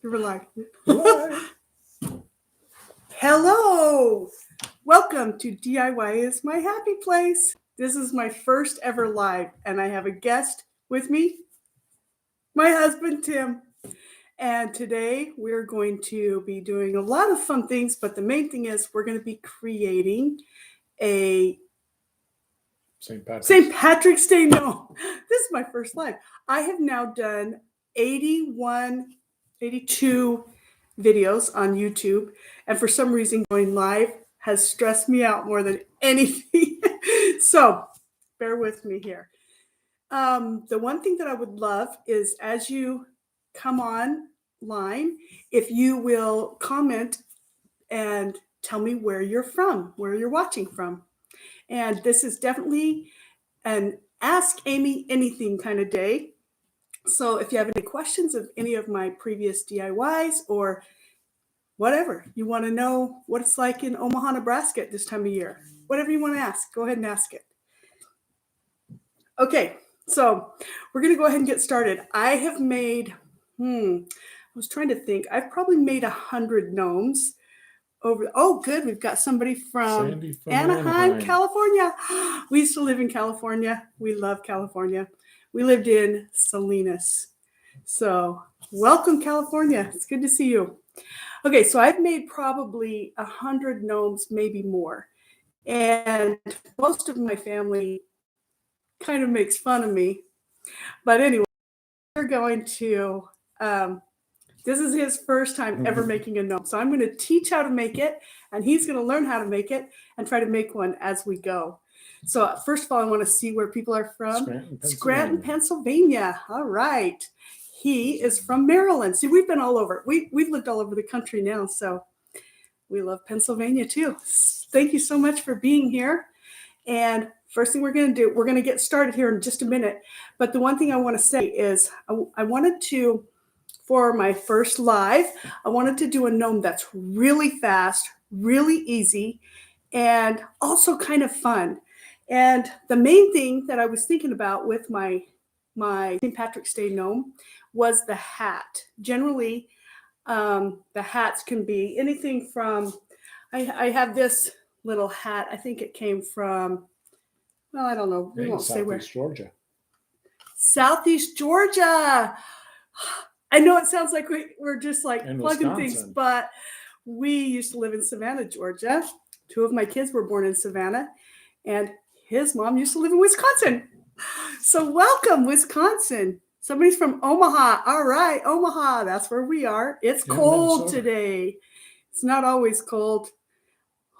We're live. Hello. Welcome to DIY is my happy place. This is my first ever live, and I have a guest with me, my husband, Tim. And today we're going to be doing a lot of fun things, but the main thing is we're going to be creating a St. Patrick's Day. No, this is my first live. I have now done 82 videos on YouTube, and for some reason going live has stressed me out more than anything. So bear with me here. The one thing that I would love is as you come online, if you will comment and tell me where you're from, where you're watching from. And this is definitely an Ask Amy Anything kind of day. So if you have any questions of any of my previous DIYs or whatever, you want to know what it's like in Omaha, Nebraska at this time of year, whatever you want to ask, go ahead and ask it. Okay, so we're going to go ahead and get started. I have made, I was trying to think, I've probably made 100 gnomes. Good. We've got somebody from Anaheim, California. We used to live in California. We love California. We lived in Salinas. So welcome, California. It's good to see you. Okay, so I've made probably 100 gnomes, maybe more. And most of my family kind of makes fun of me. But anyway, we're going to... this is his first time ever making a gnome. So I'm going to teach how to make it, and he's going to learn how to make it and try to make one as we go. So first of all, I want to see where people are from. Scranton, Pennsylvania. All right. He is from Maryland. See, we've been all over. We've lived all over the country now, so we love Pennsylvania too. Thank you so much for being here. And first thing we're going to do, we're going to get started here in just a minute. But the one thing I want to say is I wanted to... For my first live, I wanted to do a gnome that's really fast, really easy, and also kind of fun. And the main thing that I was thinking about with my St. Patrick's Day gnome was the hat. Generally, the hats can be anything from, I have this little hat. I think it came from, well, I don't know. We won't say where. Georgia. Southeast Georgia. I know it sounds like we're just like plugging things, but we used to live in Savannah, Georgia. 2 of my kids were born in Savannah, and his mom used to live in Wisconsin. So welcome, Wisconsin. Somebody's from Omaha. All right, Omaha, that's where we are. It's cold today. It's not always cold.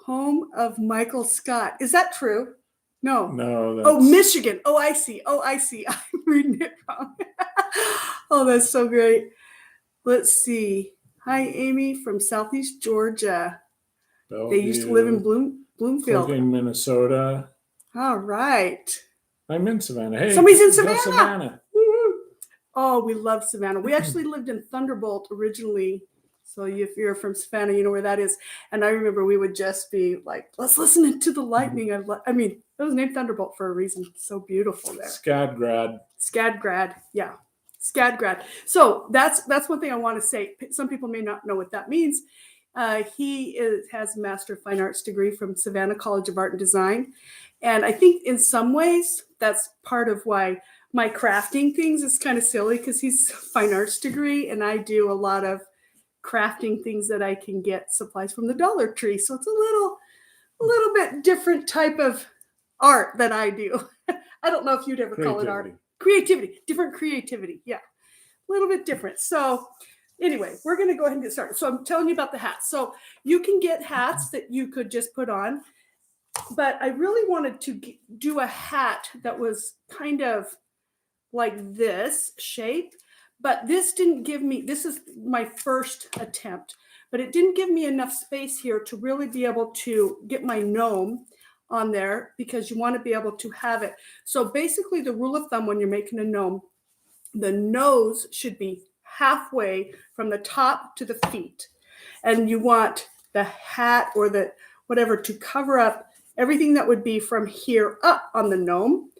Home of Michael Scott. Is that true? No. Oh, Michigan. Oh, I see. I'm reading it wrong. Oh, that's so great. Let's see. Hi, Amy from Southeast Georgia. Bellevue. They used to live in Bloomfield. Minnesota. All right. I'm in Savannah. Hey, somebody's in Savannah. Oh, we love Savannah. We actually lived in Thunderbolt originally. So if you're from Savannah, you know where that is. And I remember we would just be like, let's listen to the lightning. I mean, it was named Thunderbolt for a reason. It's so beautiful there. Skadgrad. Yeah. Skadgrad. So that's one thing I want to say. Some people may not know what that means. He has a Master of Fine Arts degree from Savannah College of Art and Design. And I think in some ways that's part of why my crafting things is kind of silly, because he's a fine arts degree and I do a lot of crafting things that I can get supplies from the Dollar Tree. So it's a little bit different type of art that I do. I don't know if you'd ever call it art. Different creativity. Yeah, a little bit different. So anyway, we're going to go ahead and get started. So I'm telling you about the hats. So you can get hats that you could just put on, but I really wanted to do a hat that was kind of like this shape. But this didn't give me, this is my first attempt, but it didn't give me enough space here to really be able to get my gnome on there, because you want to be able to have it. So basically the rule of thumb when you're making a gnome, the nose should be halfway from the top to the feet. And you want the hat or the whatever to cover up everything that would be from here up on the gnome.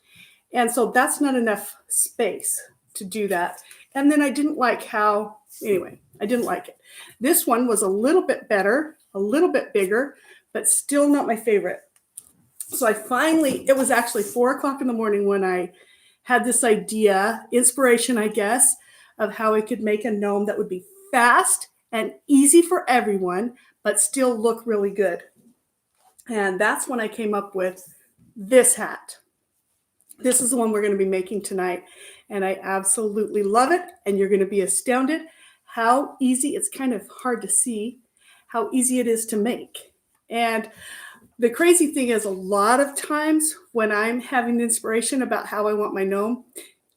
And so that's not enough space to do that. And then I didn't like how, anyway, I didn't like it. This one was a little bit better, a little bit bigger, but still not my favorite. So it was actually 4:00 in the morning when I had this idea, inspiration, I guess, of how I could make a gnome that would be fast and easy for everyone, but still look really good. And that's when I came up with this hat. This is the one we're going to be making tonight. And I absolutely love it. And you're going to be astounded how easy, it's kind of hard to see how easy it is to make. And the crazy thing is, a lot of times when I'm having inspiration about how I want my gnome,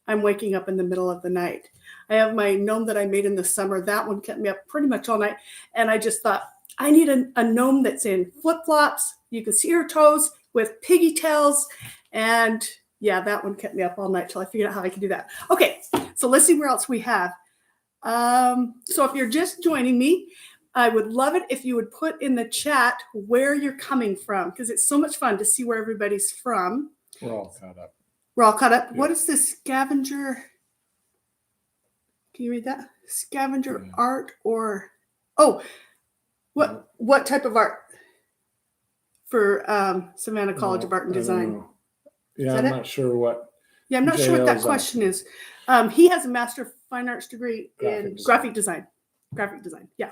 I'm waking up in the middle of the night. I have my gnome that I made in the summer. That one kept me up pretty much all night. And I just thought, I need a gnome that's in flip-flops. You can see her toes with piggy tails. And yeah, that one kept me up all night till I figured out how I could do that. Okay, so let's see where else we have. So if you're just joining me, I would love it if you would put in the chat where you're coming from, because it's so much fun to see where everybody's from. We're all caught up. We're all caught up. Yeah. What is this scavenger? Can you read that? Scavenger art or what type of art for Savannah College of Art and Design? Yeah, I'm not sure what. Yeah, I'm not sure what that question is. He has a Master of Fine Arts degree in graphic design. Graphic design, yeah.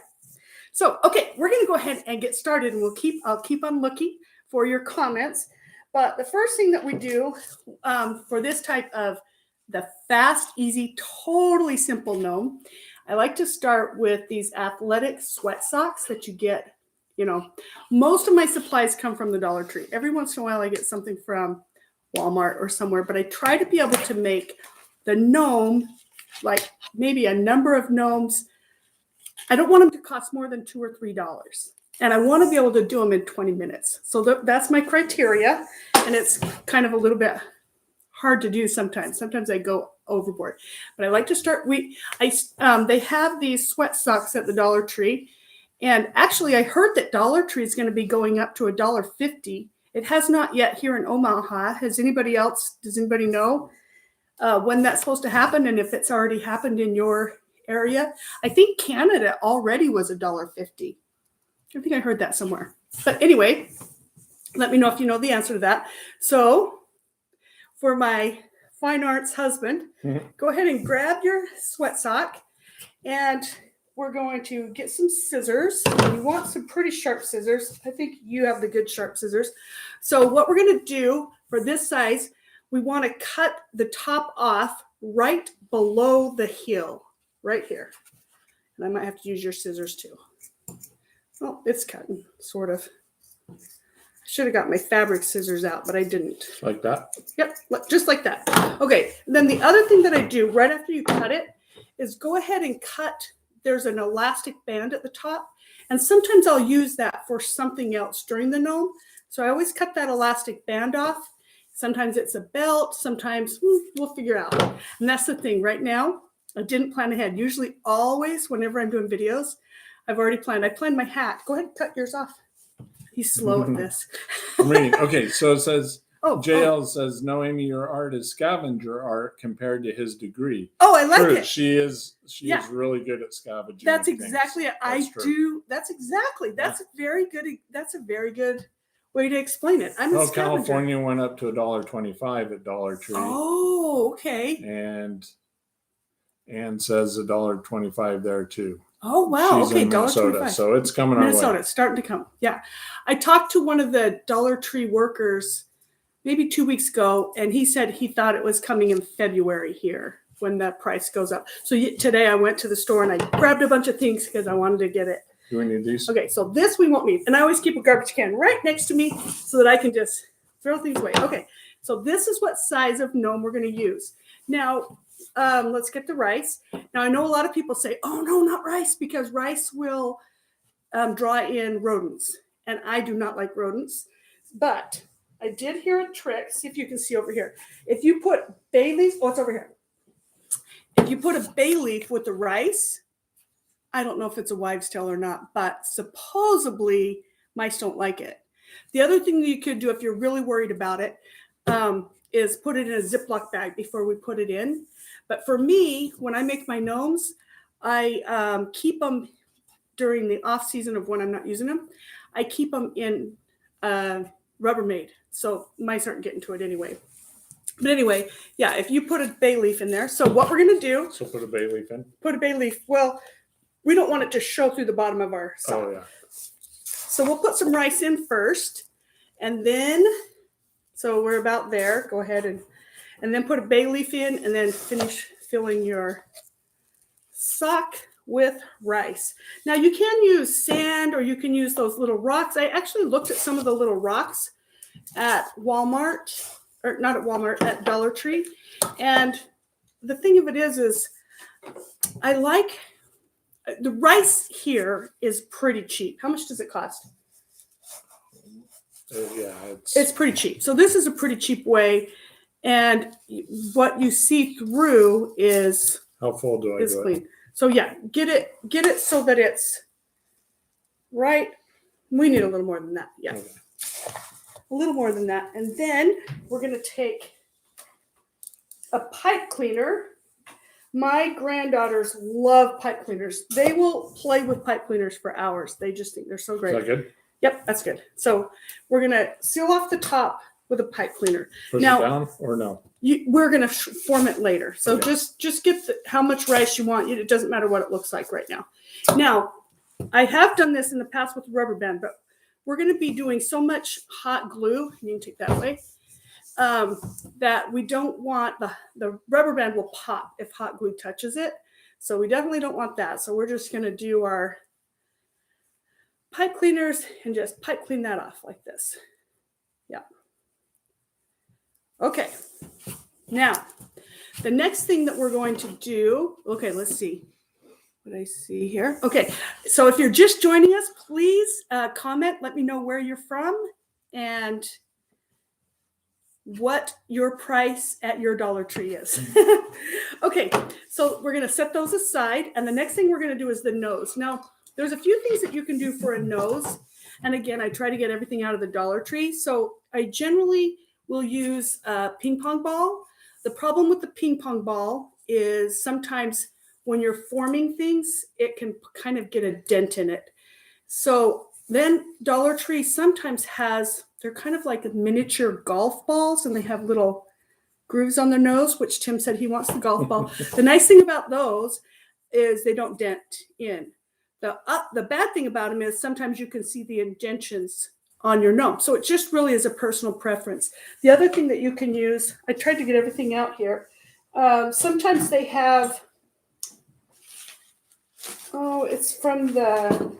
So, okay, we're going to go ahead and get started, and I'll keep on looking for your comments. But the first thing that we do for this type of the fast, easy, totally simple gnome, I like to start with these athletic sweat socks that you get. Most of my supplies come from the Dollar Tree. Every once in a while, I get something from Walmart or somewhere, but I try to be able to make the gnome, like maybe a number of gnomes. I don't want them to cost more than $2 or $3. And I want to be able to do them in 20 minutes. So that's my criteria. And it's kind of a little bit hard to do sometimes. Sometimes I go overboard. But I like to start. They have these sweat socks at the Dollar Tree. And actually, I heard that Dollar Tree is going to be going up to $1.50. It has not yet here in Omaha. Does anybody know when that's supposed to happen? And if it's already happened in your area? I think Canada already was $1.50. I think I heard that somewhere. But anyway, let me know if you know the answer to that. So for my fine arts husband, go ahead and grab your sweat sock, and we're going to get some scissors. You want some pretty sharp scissors. I think you have the good sharp scissors. So what we're going to do for this size, we want to cut the top off right below the heel, right here. And I might have to use your scissors too. Oh, it's cutting, sort of. I should have got my fabric scissors out, but I didn't. Like that? Yep, just like that. Okay, then the other thing that I do right after you cut it is go ahead and cut. There's an elastic band at the top, and sometimes I'll use that for something else during the gnome. So I always cut that elastic band off. Sometimes it's a belt, sometimes we'll figure out. And that's the thing. Right now, I didn't plan ahead. Usually, always, whenever I'm doing videos, I've already planned. I planned my hat. Go ahead and cut yours off. He's slow at this. I'm reading. Okay, so it says, JL says, no, Amy, your art is scavenger art compared to his degree. Oh, I like True. it. She is really good at scavenging. That's exactly it. That's true. That's a very good way to explain it. I'm a scavenger. California went up to $1.25 at Dollar Tree. Oh, okay. And says $1.25 there too. Oh, wow. She's in Minnesota, so it's coming our way. Minnesota, it's starting to come. Yeah. I talked to one of the Dollar Tree workers maybe 2 weeks ago, and he said he thought it was coming in February here when the price goes up. So today I went to the store and I grabbed a bunch of things because I wanted to get it. Do we need these? Okay, so this we won't need. And I always keep a garbage can right next to me so that I can just throw things away. Okay, so this is what size of gnome we're going to use. Now, let's get the rice. Now, I know a lot of people say, oh, no, not rice, because rice will draw in rodents. And I do not like rodents. But I did hear a trick. See if you can see over here. If you put bay leaf, it's over here. If you put a bay leaf with the rice, I don't know if it's a wives' tale or not, but supposedly mice don't like it. The other thing that you could do if you're really worried about it is put it in a Ziploc bag before we put it in. But for me, when I make my gnomes, I keep them during the off season of when I'm not using them. I keep them in Rubbermaid, so mice aren't getting to it anyway. But anyway, yeah, if you put a bay leaf in there. So what we're going to do. So put a bay leaf in? Put a bay leaf. Well, we don't want it to show through the bottom of our sock. Oh, yeah. So we'll put some rice in first. And then, so we're about there. Go ahead and then put a bay leaf in and then finish filling your sock with rice. Now you can use sand or you can use those little rocks. I actually looked at some of the little rocks at Walmart. Or not at Walmart, at Dollar Tree. And the thing of it is I like, the rice here is pretty cheap. How much does it cost? Yeah, it's pretty cheap. So this is a pretty cheap way. And what you see through is how full do I do clean. it? So yeah, get it so that it's right. We need a little more than that. Yeah. Okay. A little more than that. And then we're going to take a pipe cleaner. My granddaughters love pipe cleaners. They will play with pipe cleaners for hours. They just think they're so great. Is that good? Yep, that's good. So we're going to seal off the top with a pipe cleaner. Push it down or no? We're going to form it later. So okay. just get how much rice you want. It doesn't matter what it looks like right now. Now, I have done this in the past with rubber band, but we're going to be doing so much hot glue, you can take that away, that we don't want the rubber band will pop if hot glue touches it. So we definitely don't want that. So we're just going to do our pipe cleaners and just pipe clean that off like this. Yeah. Okay. Now, the next thing that we're going to do, okay, let's see. What I see here. Okay, so if you're just joining us, please comment. Let me know where you're from and what your price at your Dollar Tree is. Okay, so we're going to set those aside. And the next thing we're going to do is the nose. Now, there's a few things that you can do for a nose. And again, I try to get everything out of the Dollar Tree. So I generally will use a ping pong ball. The problem with the ping pong ball is sometimes when you're forming things, it can kind of get a dent in it. So then Dollar Tree sometimes they're kind of like miniature golf balls and they have little grooves on their nose, which Tim said he wants the golf ball. The nice thing about those is they don't dent in. The bad thing about them is sometimes you can see the indentions on your gnome. So it just really is a personal preference. The other thing that you can use, I tried to get everything out here. Sometimes they have, it's from the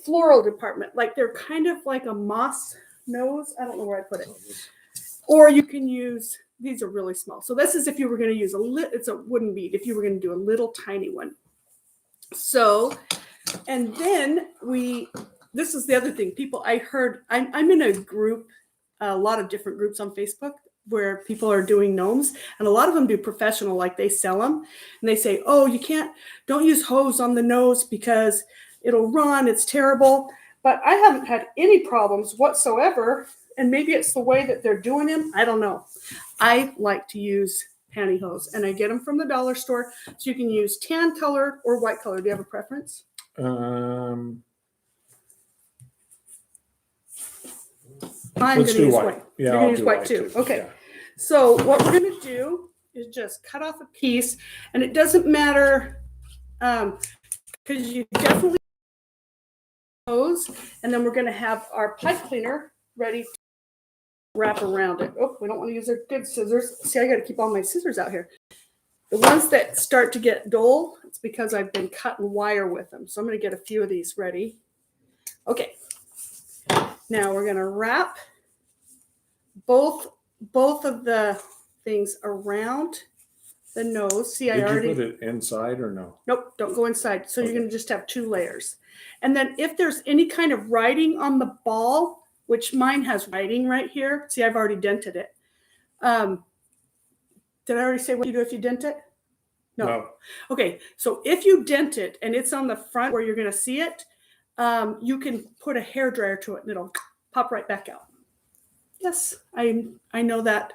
floral department. Like they're kind of like a moss nose. I don't know where I put it. Or you can use, these are really small. So this is if you were going to use it's a wooden bead, if you were going to do a little tiny one. So, and then this is the other thing. I'm in a group, a lot of different groups on Facebook where people are doing gnomes, and a lot of them do professional, like they sell them and they say, oh, don't use hose on the nose because it'll run, it's terrible. But I haven't had any problems whatsoever. And maybe it's the way that they're doing them. I don't know. I like to use pantyhose and I get them from the dollar store. So you can use tan color or white color. Do you have a preference? I'm going to use white. Yeah, you're going to use white too. Okay. Yeah. So what we're going to do is just cut off a piece, and it doesn't matter because you definitely hose, and then we're going to have our pipe cleaner ready to wrap around it. Oh, we don't want to use our good scissors. See, I got to keep all my scissors out here. The ones that start to get dull, it's because I've been cutting wire with them. So I'm going to get a few of these ready. Okay. Now we're going to wrap both of the things around the nose. See, Did you put it inside or no? Nope, don't go inside. So you're going to just have 2 layers. And then if there's any kind of writing on the ball, which mine has writing right here. See, I've already dented it. Did I already say what you do if you dent it? No. Okay, so if you dent it and it's on the front where you're going to see it, you can put a hairdryer to it and it'll pop right back out. Yes, I know that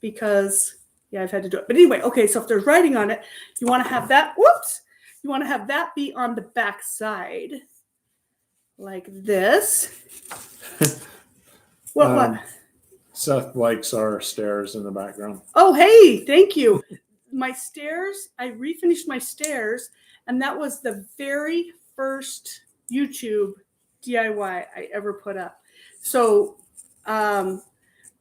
because Yeah, I've had to do it. But anyway, okay, so if there's writing on it, you want to have that, whoops, you want to have that be on the back side. Like this. What? Seth likes our stairs in the background. Oh, hey, thank you. My stairs, I refinished my stairs, and that was the very first YouTube DIY I ever put up. So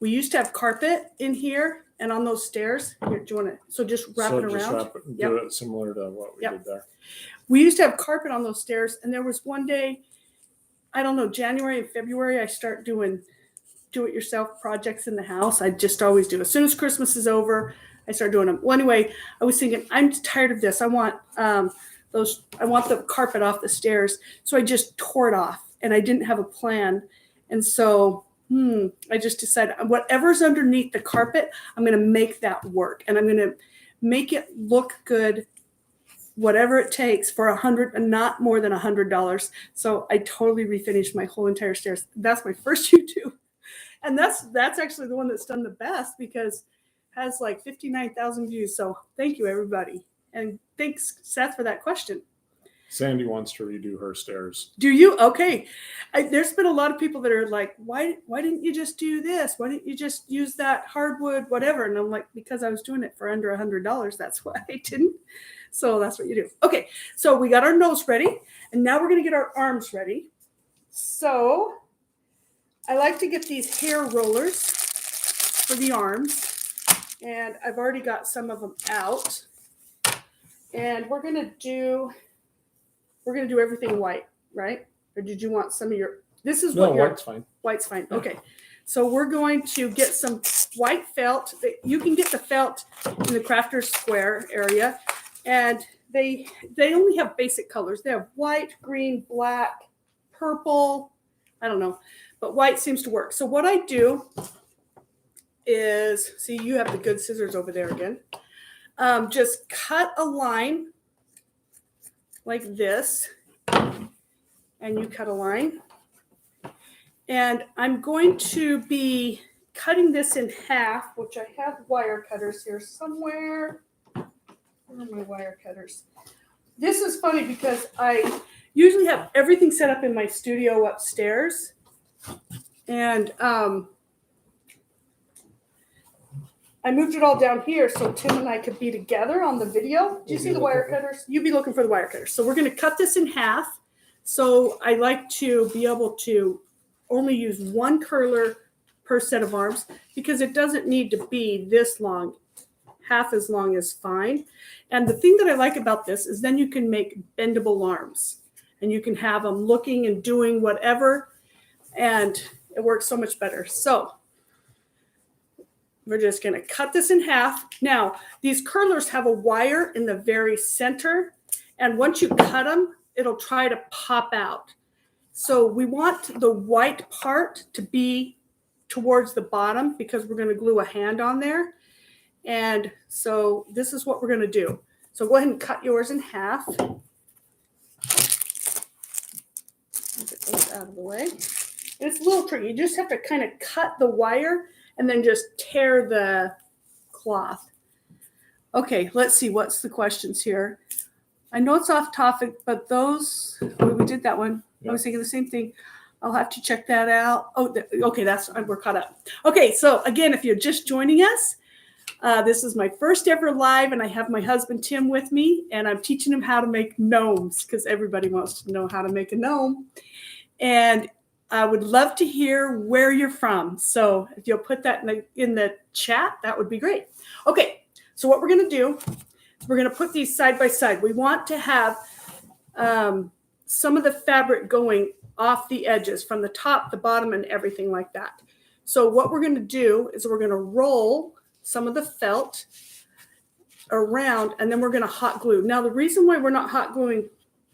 we used to have carpet in here and on those stairs. Here, do you want to? So just wrap it around. Do it similar to what we did there. We used to have carpet on those stairs, and there was one day, I don't know, January and February, I start doing do-it-yourself projects in the house. I just always do. As soon as Christmas is over, I start doing them. Well, anyway, I was thinking, I'm tired of this. I want I want the carpet off the stairs. So I just tore it off, and I didn't have a plan. And so I just decided whatever's underneath the carpet, I'm going to make that work, and I'm going to make it look good, whatever it takes for $100 and not more than $100. So I totally refinished my whole entire stairs. That's my first YouTube. And that's actually the one that's done the best because it has like 59,000 views. So thank you, everybody. And thanks, Seth, for that question. Sandy wants to redo her stairs. Do you? Okay. There's been a lot of people that are like, why didn't you just do this? Why didn't you just use that hardwood, whatever? And I'm like, because I was doing it for under $100. That's why I didn't. So that's what you do. Okay. So we got our nose ready. And now we're going to get our arms ready. So I like to get these hair rollers for the arms. And I've already got some of them out. And we're going to do everything white, right? Or did you want some of your, this is what your, white's fine. White's fine. Okay. So we're going to get some white felt. You can get the felt in the Crafter's Square area. And they only have basic colors. They have white, green, black, purple. I don't know. But white seems to work. So what I do is, see, you have the good scissors over there again. Just cut a line like this, and you cut a line. And I'm going to be cutting this in half, which I have wire cutters here somewhere. Where are my wire cutters? This is funny because I usually have everything set up in my studio upstairs. And I moved it all down here so Tim and I could be together on the video. Do you see the wire cutters? You'd be looking for the wire cutters. So we're going to cut this in half. So I like to be able to only use one curler per set of arms because it doesn't need to be this long. Half as long is fine. And the thing that I like about this is then you can make bendable arms. And you can have them looking and doing whatever. And it works so much better. So we're just going to cut this in half. Now, these curlers have a wire in the very center. And once you cut them, it'll try to pop out. So we want the white part to be towards the bottom because we're going to glue a hand on there. And so this is what we're going to do. So go ahead and cut yours in half. Get those out of the way. And it's a little tricky. You just have to kind of cut the wire and then just tear the cloth. Okay, let's see. What's the questions here? I know it's off topic, but those, we did that one. Yeah. I was thinking the same thing. I'll have to check that out. Oh, okay, we're caught up. Okay, so again, if you're just joining us, this is my first ever live, and I have my husband Tim with me, and I'm teaching him how to make gnomes because everybody wants to know how to make a gnome. And I would love to hear where you're from. So if you'll put that in the chat, that would be great. Okay, so what we're going to do is we're going to put these side by side. We want to have some of the fabric going off the edges from the top, the bottom, and everything like that. So what we're going to do is we're going to roll some of the felt around, and then we're going to hot glue. Now, the reason why we're not hot gluing,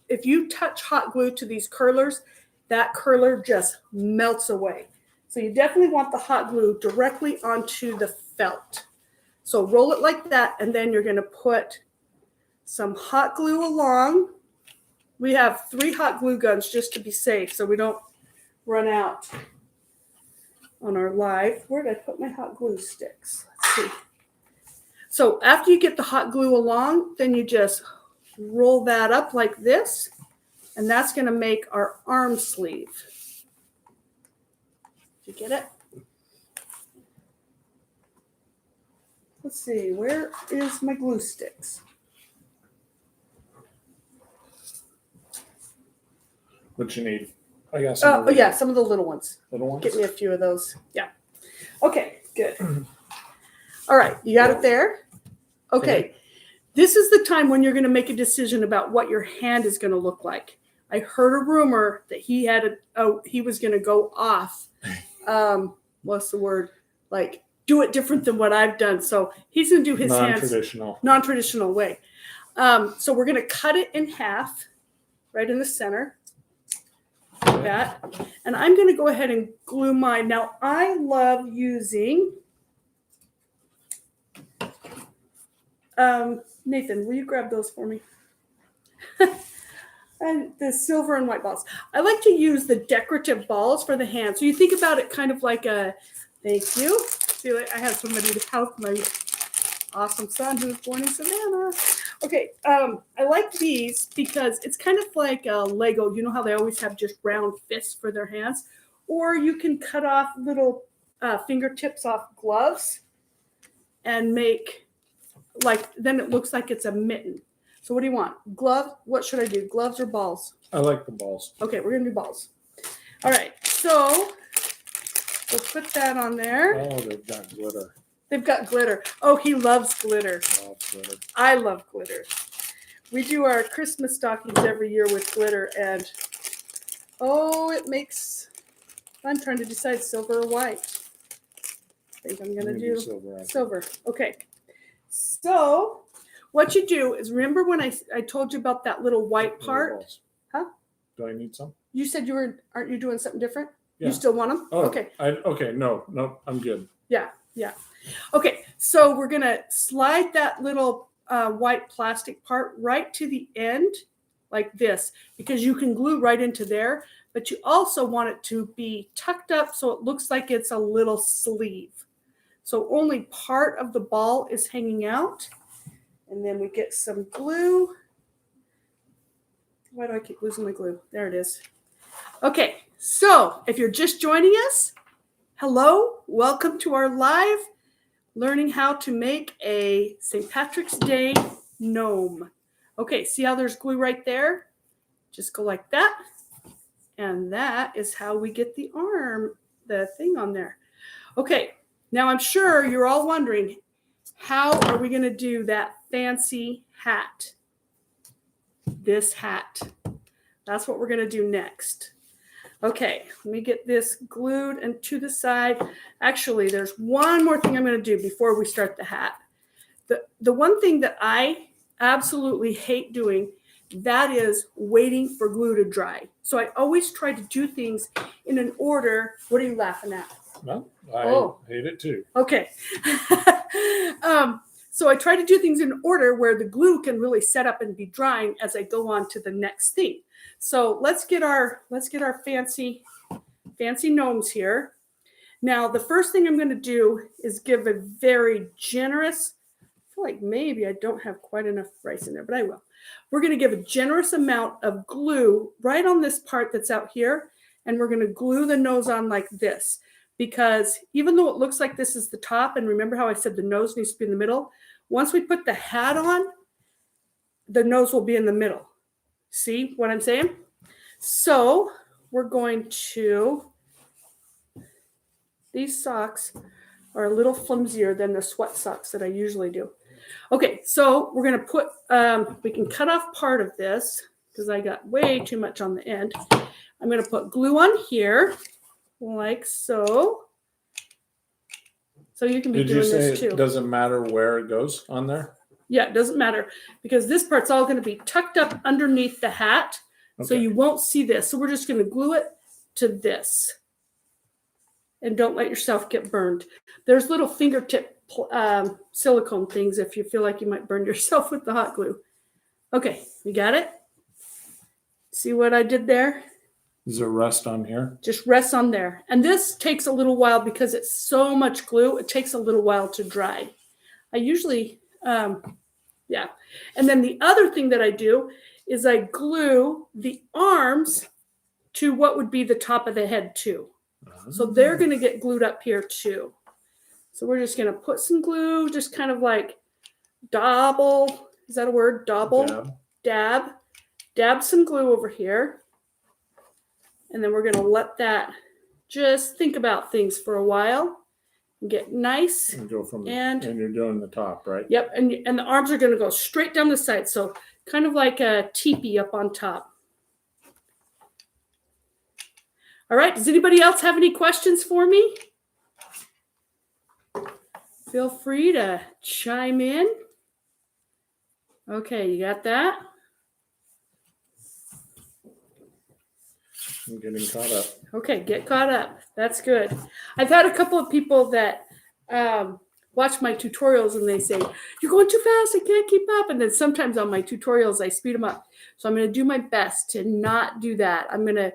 if you touch hot glue to these curlers, that curler just melts away. So you definitely want the hot glue directly onto the felt. So roll it like that, and then you're going to put some hot glue along. We have 3 hot glue guns just to be safe so we don't run out on our live. Where did I put my hot glue sticks? Let's see. So after you get the hot glue along, then you just roll that up like this, and that's going to make our arm sleeve. Did you get it? Let's see, where is my glue sticks? What you need? I got some. Oh yeah, some of the little ones. Little ones. Get me a few of those. Yeah. Okay, good. All right, you got it there? Okay. This is the time when you're going to make a decision about what your hand is going to look like. I heard a rumor that he was going to go off. What's the word? Like, do it different than what I've done. So he's going to do his non-traditional way. So we're going to cut it in half, right in the center. Like that. And I'm going to go ahead and glue mine. Now, I love using... Nathan, will you grab those for me? And the silver and white balls. I like to use the decorative balls for the hand. So you think about it kind of like a, thank you. See, I have somebody to help my awesome son who was born in Savannah. Okay, I like these because it's kind of like a Lego. You know how they always have just round fists for their hands? Or you can cut off little fingertips off gloves and make, like, then it looks like it's a mitten. So what do you want? Glove? What should I do? Gloves or balls? I like the balls. Okay, we're going to do balls. All right, so we'll put that on there. Oh, they've got glitter. They've got glitter. Oh, he loves glitter. Glitter. I love glitter. We do our Christmas stockings every year with glitter, and it makes, I'm trying to decide silver or white. I think I'm going to do silver. Okay. So what you do is, remember when I told you about that little white part? Huh? Do I need some? You said aren't you doing something different? Yeah. You still want them? Oh, okay. No, I'm good. Yeah. Okay, so we're going to slide that little white plastic part right to the end like this, because you can glue right into there, but you also want it to be tucked up so it looks like it's a little sleeve. So only part of the ball is hanging out. And then we get some glue. Why do I keep losing my glue? There it is. Okay, so if you're just joining us, hello, welcome to our live learning how to make a St. Patrick's Day gnome. Okay, see how there's glue right there? Just go like that. And that is how we get the arm, the thing on there. Okay, now I'm sure you're all wondering, how are we going to do that fancy hat? This hat. That's what we're going to do next. Okay, let me get this glued and to the side. Actually, there's one more thing I'm going to do before we start the hat. The one thing that I absolutely hate doing, that is waiting for glue to dry. So I always try to do things in an order. What are you laughing at? Well, I hate it too. Okay. So I try to do things in order where the glue can really set up and be drying as I go on to the next thing. So let's get our fancy gnomes here. Now, the first thing I'm going to do is give a very generous, I feel like maybe I don't have quite enough rice in there, but I will. We're going to give a generous amount of glue right on this part that's out here, and we're going to glue the nose on like this. Because even though it looks like this is the top, and remember how I said the nose needs to be in the middle, once we put the hat on, the nose will be in the middle. See what I'm saying? So we're going to, these socks are a little flimsier than the sweat socks that I usually do. Okay, so we're going to put, we can cut off part of this because I got way too much on the end. I'm going to put glue on here. Like so. So you can be doing this too. It doesn't matter where it goes on there? Yeah, it doesn't matter because this part's all going to be tucked up underneath the hat. Okay. So you won't see this. So we're just going to glue it to this. And don't let yourself get burned. There's little fingertip silicone things if you feel like you might burn yourself with the hot glue. Okay, you got it? See what I did there? Does it rest on here? Just rest on there. And this takes a little while because it's so much glue. It takes a little while to dry. I usually Yeah. And then the other thing that I do is I glue the arms to what would be the top of the head too. So they're going to get glued up here too. So we're just going to put some glue, just kind of like dabble. Is that a word? Dabble? Dab some glue over here. And then we're going to let that just think about things for a while and get nice. And go from and you're doing the top, right? Yep. And the arms are going to go straight down the side. So kind of like a teepee up on top. All right. Does anybody else have any questions for me? Feel free to chime in. Okay, you got that? I'm getting caught up. Okay, get caught up. That's good. I've had a couple of people that watch my tutorials and they say, you're going too fast, I can't keep up. And then sometimes on my tutorials, I speed them up. So I'm going to do my best to not do that. I'm going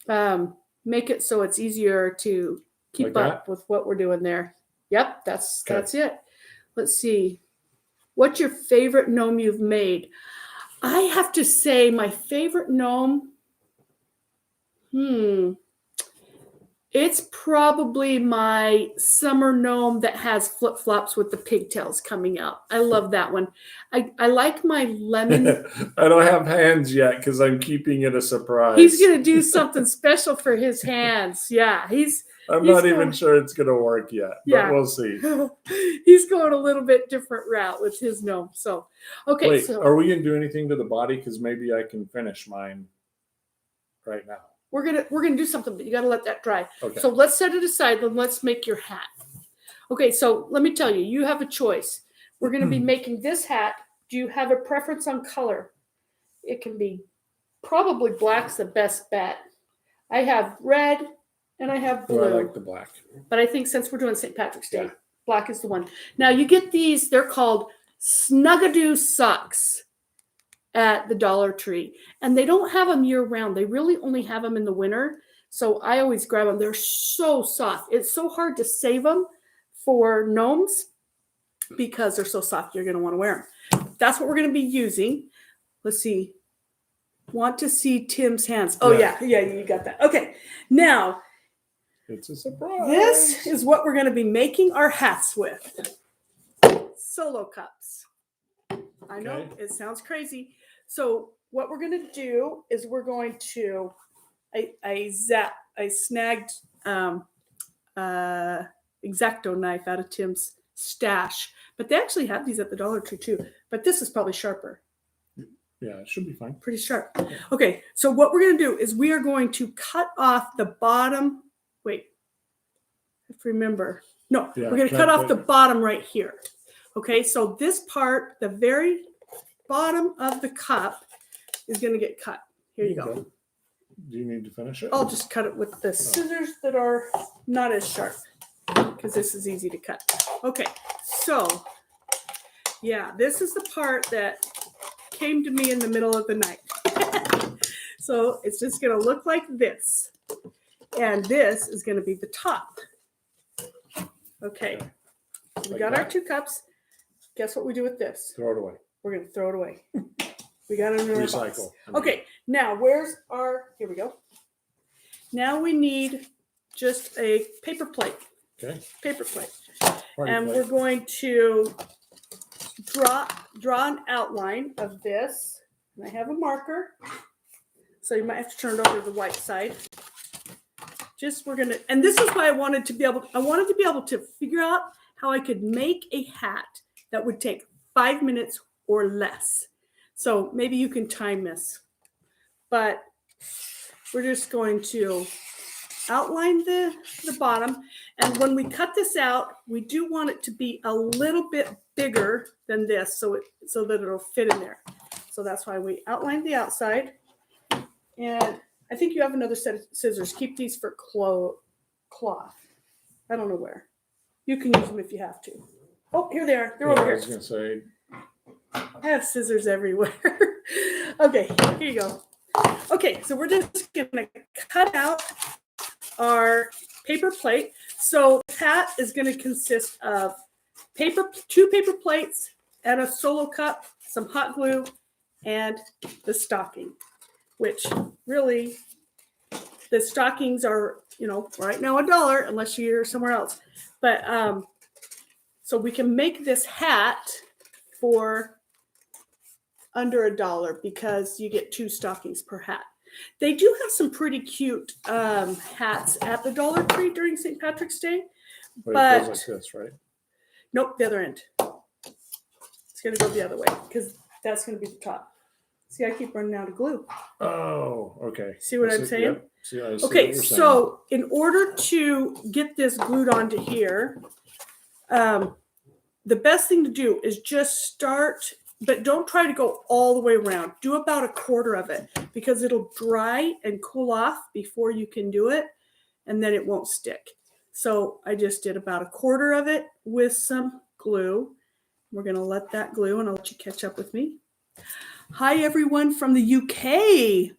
to make it so it's easier to keep up with what we're doing there. Yep, that's it. Let's see. What's your favorite gnome you've made? I have to say my favorite gnome, it's probably my summer gnome that has flip-flops with the pigtails coming out. I love that one. I like my lemon. I don't have hands yet because I'm keeping it a surprise. He's going to do something special for his hands. Yeah, I'm not even sure it's going to work yet, but we'll see. He's going a little bit different route with his gnome. So, okay. Wait, are we going to do anything to the body? Because maybe I can finish mine right now. We're gonna do something, but you got to let that dry. Okay. So let's set it aside. Then let's make your hat. Okay. So let me tell you, you have a choice. We're going to be making this hat. Do you have a preference on color? It can be probably black's the best bet. I have red and I have blue. Oh, I like the black. But I think since we're doing St. Patrick's Day, black is the one. Now you get these. They're called Snugadoo socks at the Dollar Tree, and they don't have them year round. They really only have them in the winter. So I always grab them. They're so soft. It's so hard to save them for gnomes because they're so soft. You're going to want to wear them. That's what we're going to be using. Let's see. Want to see Tim's hands. Oh yeah, you got that. Okay. Now, it's a surprise. This is what we're going to be making our hats with. Solo cups. I know it sounds crazy. So what we're going to do is we're going to, I snagged X-Acto knife out of Tim's stash, but they actually have these at the Dollar Tree too. But this is probably sharper. Yeah, it should be fine. Pretty sharp. Okay, so what we're going to do is we are going to cut off the bottom. Wait, I have to remember. No, we're going to cut off the bottom right here. Okay, so this part, the very bottom of the cup is going to get cut. Here you go. Do you need to finish it? I'll just cut it with the scissors that are not as sharp because this is easy to cut. Okay, so yeah, this is the part that came to me in the middle of the night. So it's just going to look like this. And this is going to be the top. Okay, we got our 2 cups. Guess what we do with this? Throw it away. We're going to throw it away. We got it in our Recycle. box. Okay, now where's our, here we go. Now we need just a paper plate. Okay. Paper plate. And we're going to draw an outline of this. And I have a marker. So you might have to turn it over to the white side. And this is why I wanted to be able to figure out how I could make a hat that would take 5 minutes or less. So maybe you can time this, but we're just going to outline the bottom. And when we cut this out, we do want it to be a little bit bigger than this so that it'll fit in there. So that's why we outlined the outside. And I think you have another set of scissors. Keep these for cloth. I don't know where. You can use them if you have to. Oh, here they are. They're over here. I was going to say. I have scissors everywhere. Okay, here you go. Okay, so we're just going to cut out our paper plate. So the hat is going to consist of two paper plates, and a solo cup, some hot glue, and the stocking, which really, the stockings are, right now $1 unless you're somewhere else. But so we can make this hat for under $1 because you get 2 stockings per hat. They do have some pretty cute hats at the Dollar Tree during St. Patrick's Day. But it goes like this, right? Nope, the other end. It's going to go the other way because that's going to be the top. See, I keep running out of glue. Oh, okay. See what I'm saying? Yep. See, I see Okay, what you're so in order to get this glued onto here, the best thing to do is just start, but don't try to go all the way around. Do about 1/4 of it because it'll dry and cool off before you can do it, and then it won't stick. So I just did about 1/4 of it with some glue. We're going to let that glue, and I'll let you catch up with me. Hi, everyone from the UK.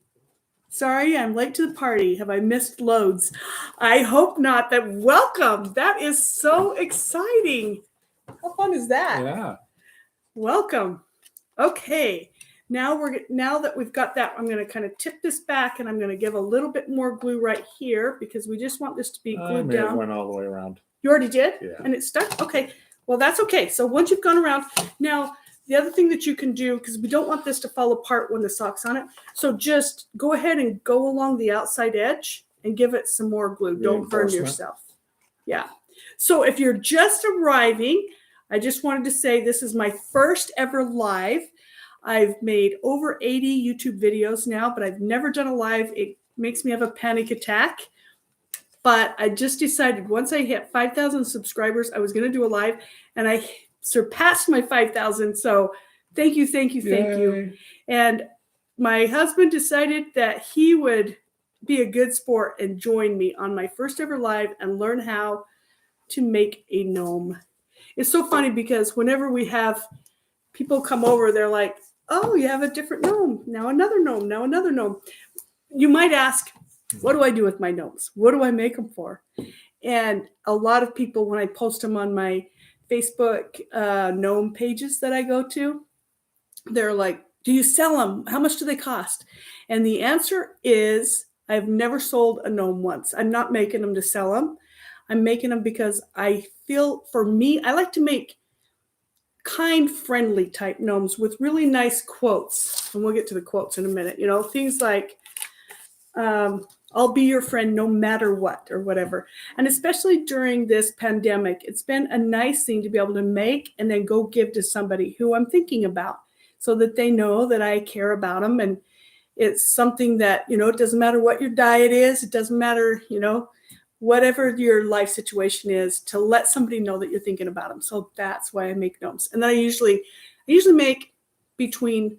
Sorry, I'm late to the party. Have I missed loads? I hope not, but welcome. That is so exciting. How fun is that? Yeah. Welcome. Okay. Now that we've got that, I'm going to kind of tip this back, and I'm going to give a little bit more glue right here because we just want this to be glued down. It went all the way around. You already did? Yeah. And it's stuck? Okay. Well, that's okay. So once you've gone around, now the other thing that you can do, because we don't want this to fall apart when the sock's on it, so just go ahead and go along the outside edge and give it some more glue. Don't burn yourself. Yeah. So if you're just arriving, I just wanted to say this is my first ever live. I've made over 80 YouTube videos now, but I've never done a live. It makes me have a panic attack. But I just decided once I hit 5,000 subscribers, I was going to do a live, and I surpassed my 5,000. So thank you, thank you, thank you. And my husband decided that he would be a good sport and join me on my first ever live and learn how to make a gnome. It's so funny because whenever we have people come over, they're like, oh, you have a different gnome. Now another gnome. Now another gnome. You might ask, what do I do with my gnomes? What do I make them for? And a lot of people, when I post them on my Facebook gnome pages that I go to, they're like, do you sell them? How much do they cost? And the answer is, I've never sold a gnome once. I'm not making them to sell them. I'm making them because I feel, for me, I like to make kind, friendly type gnomes with really nice quotes. And we'll get to the quotes in a minute. Things like, I'll be your friend no matter what, or whatever. And especially during this pandemic, it's been a nice thing to be able to make and then go give to somebody who I'm thinking about so that they know that I care about them. And it's something that, it doesn't matter what your diet is. It doesn't matter, whatever your life situation is, to let somebody know that you're thinking about them. So that's why I make gnomes. And then I usually make between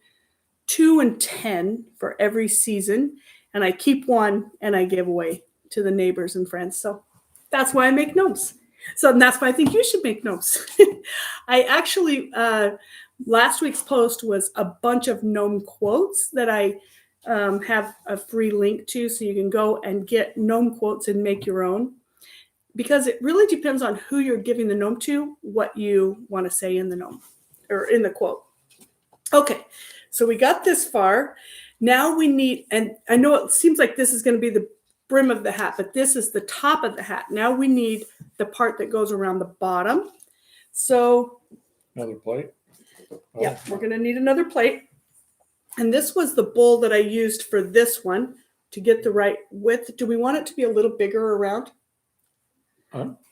2 and 10 for every season. And I keep one and I give away to the neighbors and friends. So that's why I make gnomes. So that's why I think you should make gnomes. I actually, last week's post was a bunch of gnome quotes that I have a free link to. So you can go and get gnome quotes and make your own. Because it really depends on who you're giving the gnome to, what you want to say in the gnome or in the quote. Okay, so we got this far. Now we need, and I know it seems like this is going to be the brim of the hat, but this is the top of the hat. Now we need the part that goes around the bottom. So another plate. Yeah, we're going to need another plate. And this was the bowl that I used for this one to get the right width. Do we want it to be a little bigger around?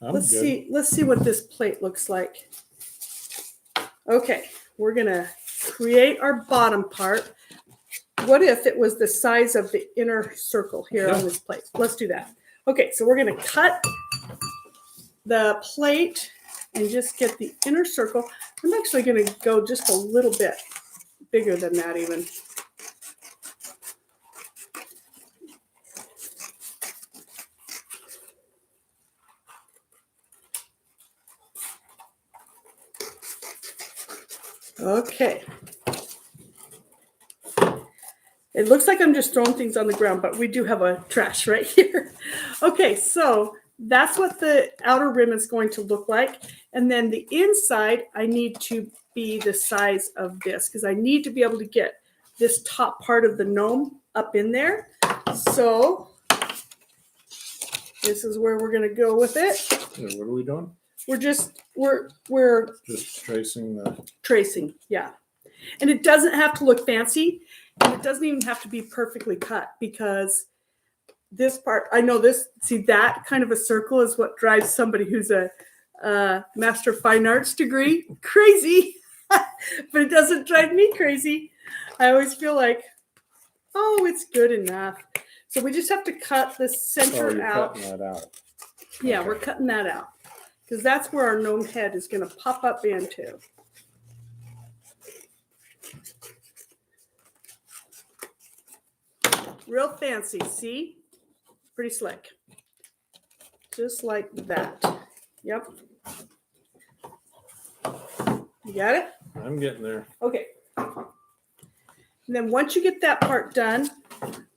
Let's see what this plate looks like. Okay, we're going to create our bottom part. What if it was the size of the inner circle here on this plate? Let's do that. Okay, so we're going to cut the plate and just get the inner circle. I'm actually going to go just a little bit bigger than that even. Okay. It looks like I'm just throwing things on the ground, but we do have a trash right here. Okay, so that's what the outer rim is going to look like. And then the inside, I need to be the size of this because I need to be able to get this top part of the gnome up in there. So this is where we're going to go with it. Yeah, what are we doing? We're just tracing the tracing, yeah. And it doesn't have to look fancy, and it doesn't even have to be perfectly cut because this part, I know this, see that kind of a circle is what drives somebody who's a Master of Fine Arts degree crazy, but it doesn't drive me crazy. I always feel like, oh, it's good enough. So we just have to cut the center out. Cutting that out. Yeah, Okay. we're cutting that out because that's where our gnome head is going to pop up into. Real fancy, see? Pretty slick. Just like that. Yep. You got it? I'm getting there. Okay. And then once you get that part done,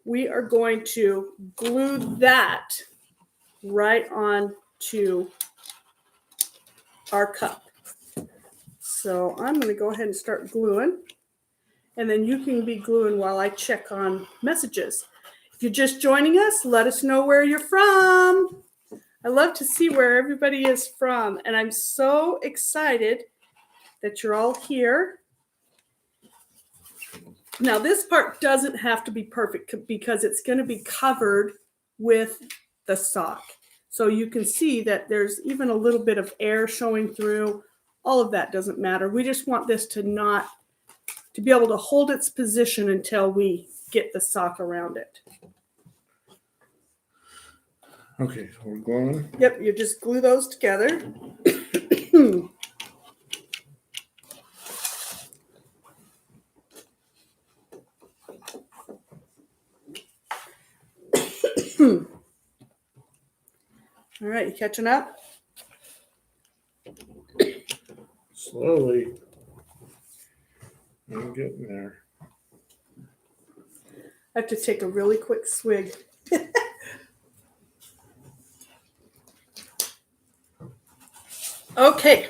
we are going to glue that right on to our cup. So I'm going to go ahead and start gluing. And then you can be gluing while I check on messages. If you're just joining us, let us know where you're from. I love to see where everybody is from. And I'm so excited that you're all here. Now, this part doesn't have to be perfect because it's going to be covered with the sock. So you can see that there's even a little bit of air showing through. All of that doesn't matter. We just want this to be able to hold its position until we get the sock around it. Okay, we're gluing. Yep, you just glue those together. All right, you catching up? Slowly. I'm getting there. I have to take a really quick swig. Okay,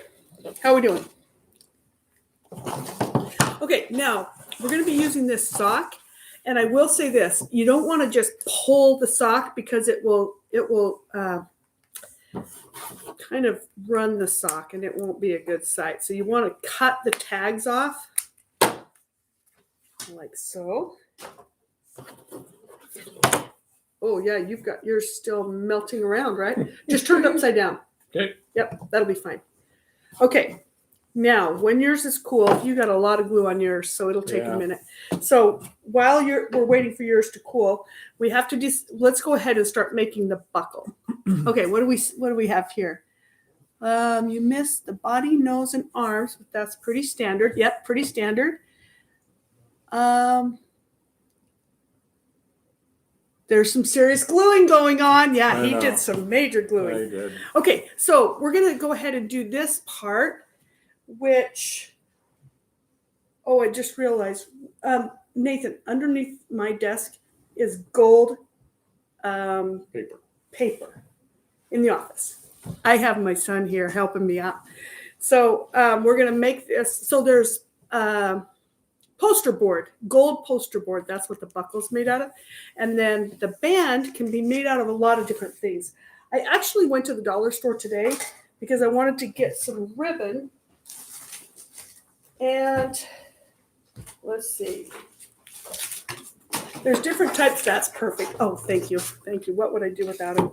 how are we doing? Okay, now we're going to be using this sock, and I will say this: you don't want to just pull the sock because it will kind of run the sock, and it won't be a good sight. So you want to cut the tags off, like so. Oh yeah, you've got yours still melting around, right? Just turn it upside down. Okay. Yep, that'll be fine. Okay, now when yours is cool, you got a lot of glue on yours, so it'll take a minute. So while we're waiting for yours to cool, we have to let's go ahead and start making the buckle. Okay, what do we have here? You missed the body, nose, and arms. That's pretty standard. Yep, pretty standard. There's some serious gluing going on. Yeah, he did some major gluing. I did. Okay, so we're going to go ahead and do this part, which, I just realized, Nathan, underneath my desk is gold paper in the office. I have my son here helping me out. So we're going to make this. So there's poster board, gold poster board. That's what the buckle's made out of. And then the band can be made out of a lot of different things. I actually went to the dollar store today because I wanted to get some ribbon. And let's see. There's different types. That's perfect. Oh, thank you. Thank you. What would I do without it?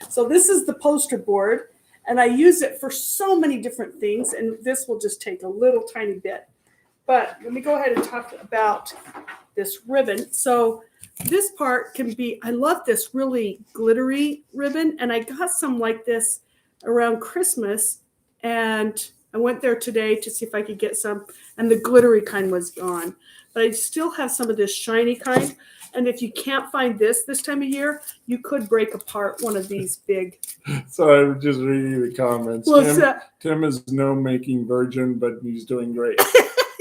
So this is the poster board, and I use it for so many different things, and this will just take a little tiny bit. But let me go ahead and talk about this ribbon. So this part can be, I love this really glittery ribbon, and I got some like this around Christmas, and I went there today to see if I could get some, and the glittery kind was gone. But I still have some of this shiny kind, and if you can't find this time of year, you could break apart one of these big. So I was just reading the comments. What's that? Tim is no making virgin, but he's doing great.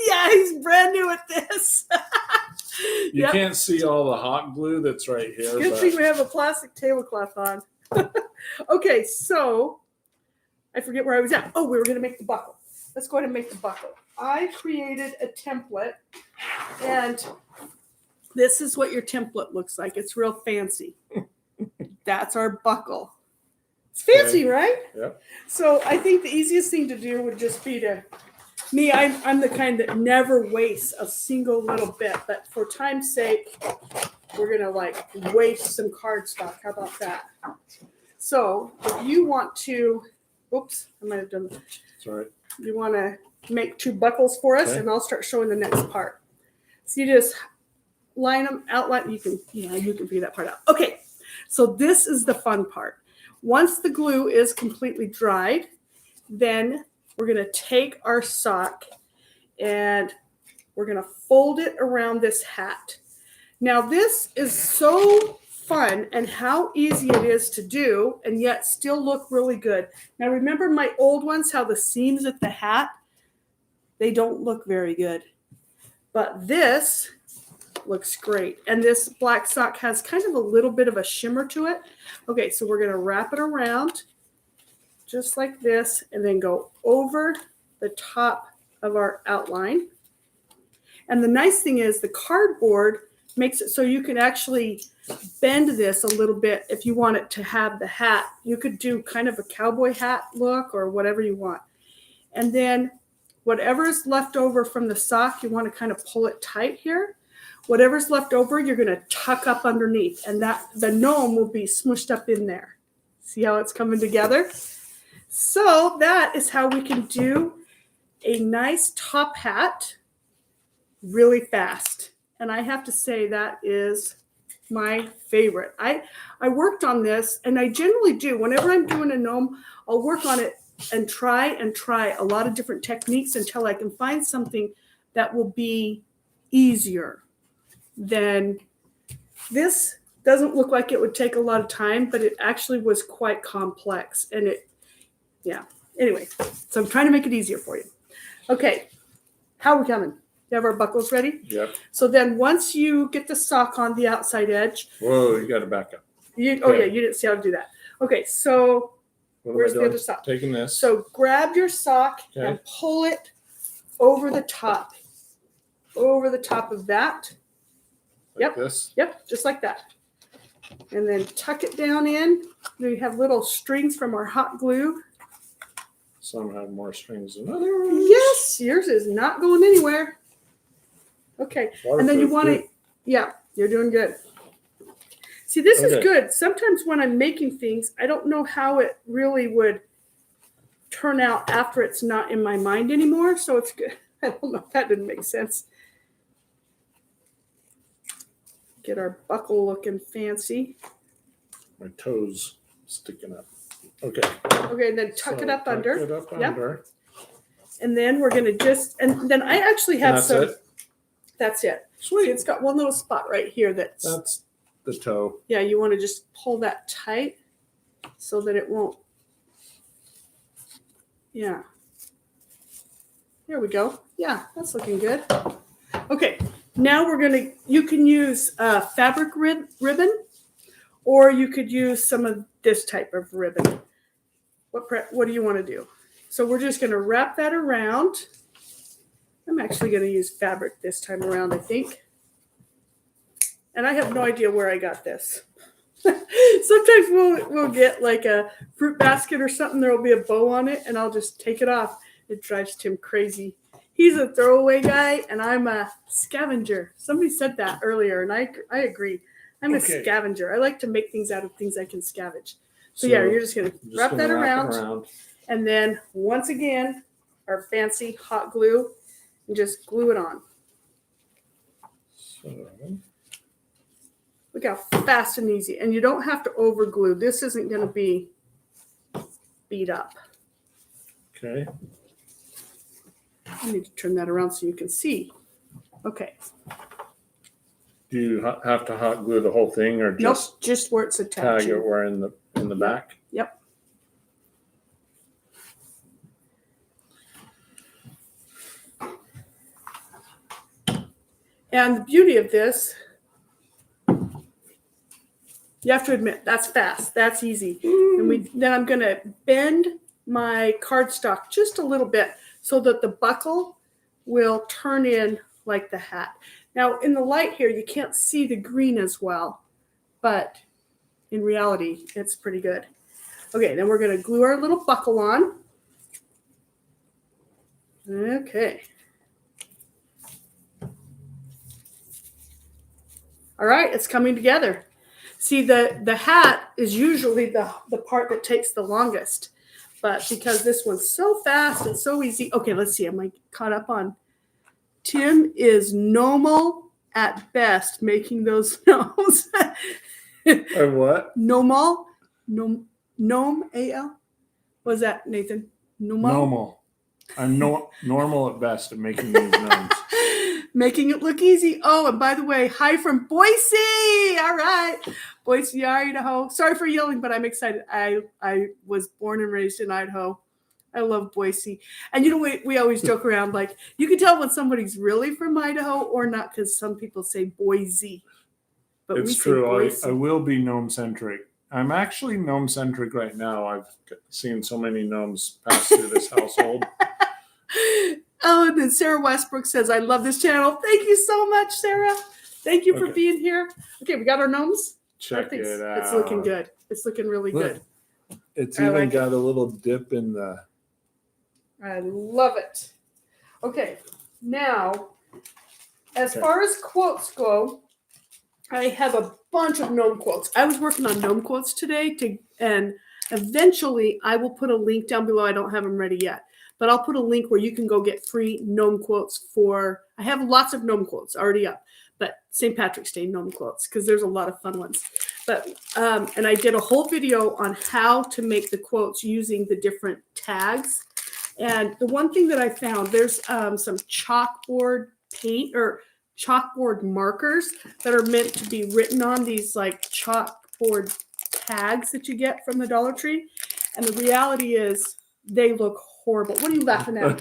Yeah, he's brand new at this. You can't see all the hot glue that's right here. Good thing we have a plastic tablecloth on. Okay, so I forget where I was at. Oh, we were going to make the buckle. Let's go ahead and make the buckle. I created a template, and this is what your template looks like. It's real fancy. That's our buckle. It's fancy, Okay. right? Yep. So I think the easiest thing to do would just be to, me, I'm the kind that never wastes a single little bit, but for time's sake, we're going to like waste some cardstock. How about that? So if you want to, oops, I might have done that. Sorry. You want to make 2 buckles for us, Okay. and I'll start showing the next part. So you just line them, outline. You can figure that part out. Okay, so this is the fun part. Once the glue is completely dried, then we're going to take our sock and we're going to fold it around this hat. Now this is so fun and how easy it is to do and yet still look really good. Now remember my old ones, how the seams at the hat, they don't look very good. But this looks great. And this black sock has kind of a little bit of a shimmer to it. Okay, so we're going to wrap it around just like this and then go over the top of our outline. And the nice thing is the cardboard makes it so you can actually bend this a little bit if you want it to have the hat. You could do kind of a cowboy hat look or whatever you want. And then whatever's left over from the sock, you want to kind of pull it tight here. Whatever's left over, you're going to tuck up underneath, and that the gnome will be smushed up in there. See how it's coming together? So that is how we can do a nice top hat really fast. And I have to say that is my favorite. I worked on this, and I generally do. Whenever I'm doing a gnome, I'll work on it and try a lot of different techniques until I can find something that will be easier. Then this doesn't look like it would take a lot of time, but it actually was quite complex. And anyway, so I'm trying to make it easier for you. Okay, how are we coming? You have our buckles ready? Yep. So then once you get the sock on the outside edge. Whoa, you got to back up. Oh yeah, you didn't see how to do that. Okay, so where's the other sock? Taking this. So grab your sock and pull it over the top of that. Like this? Yep, just like that. And then tuck it down in. We have little strings from our hot glue. Some have more strings than others. Yes, yours is not going anywhere. Okay, and then you want to, you're doing good. See, this is good. Sometimes when I'm making things, I don't know how it really would turn out after it's not in my mind anymore. So it's good. I don't know if that didn't make sense. Get our buckle looking fancy. My toes sticking up. Okay. Okay, and then tuck it up under. It up under. And then we're going to and then I actually have some. It? That's it. Sweet. See, it's got one little spot right here that's the toe. Yeah, you want to just pull that tight so that it won't. Yeah. There we go. Yeah, that's looking good. Okay, now you can use fabric ribbon, or you could use some of this type of ribbon. What do you want to do? So we're just going to wrap that around. I'm actually going to use fabric this time around, I think. And I have no idea where I got this. Sometimes we'll get like a fruit basket or something. There will be a bow on it, and I'll just take it off. It drives Tim crazy. He's a throwaway guy, and I'm a scavenger. Somebody said that earlier, and I agree. I'm a scavenger. I like to make things out of things I can scavenge. So yeah, you're just going to wrap that around. And then once again, our fancy hot glue, and just glue it on. Look how fast and easy. And you don't have to over glue. This isn't going to be beat up. Okay. I need to turn that around so you can see. Okay. Do you have to hot glue the whole thing, or just where it's attached? Tag it where in the back? Yep. And the beauty of this, You have to admit, that's fast. That's easy. And then I'm going to bend my cardstock just a little bit so that the buckle will turn in like the hat. Now, in the light here, you can't see the green as well, but in reality, it's pretty good. Okay, then we're going to glue our little buckle on. Okay. All right, it's coming together. See, the hat is usually the part that takes the longest. But because this one's so fast and so easy. Okay, let's see. Am I caught up on? Tim is normal at best making those gnomes. And what? Normal? Gnome, A-L? What was that, Nathan? Normal. I'm normal at best at making these gnomes. Making it look easy. Oh, and by the way, hi from Boise. All right. Boise, Idaho. Sorry for yelling, but I'm excited. I was born and raised in Idaho. I love Boise. And you know, we always joke around, like, you can tell when somebody's really from Idaho or not, because some people say Boise. But It's true. I will be gnome-centric. I'm actually gnome-centric right now. I've seen so many gnomes pass through this household. Oh, and then Sarah Westbrook says, I love this channel. Thank you so much, Sarah. Thank you for being here. Okay, we got our gnomes. Check it out. It's looking good. It's looking really good. It's even got a little dip in the... I love it. Okay, now, as far as quotes go, I have a bunch of gnome quotes. I was working on gnome quotes today, and eventually I will put a link down below. I don't have them ready yet. But I'll put a link where you can go get free gnome quotes I have lots of gnome quotes already up, but St. Patrick's Day gnome quotes, because there's a lot of fun ones. But, and I did a whole video on how to make the quotes using the different tags. And the one thing that I found, there's some chalkboard paint or chalkboard markers that are meant to be written on these like chalkboard tags that you get from the Dollar Tree. And the reality is they look horrible. What are you laughing at?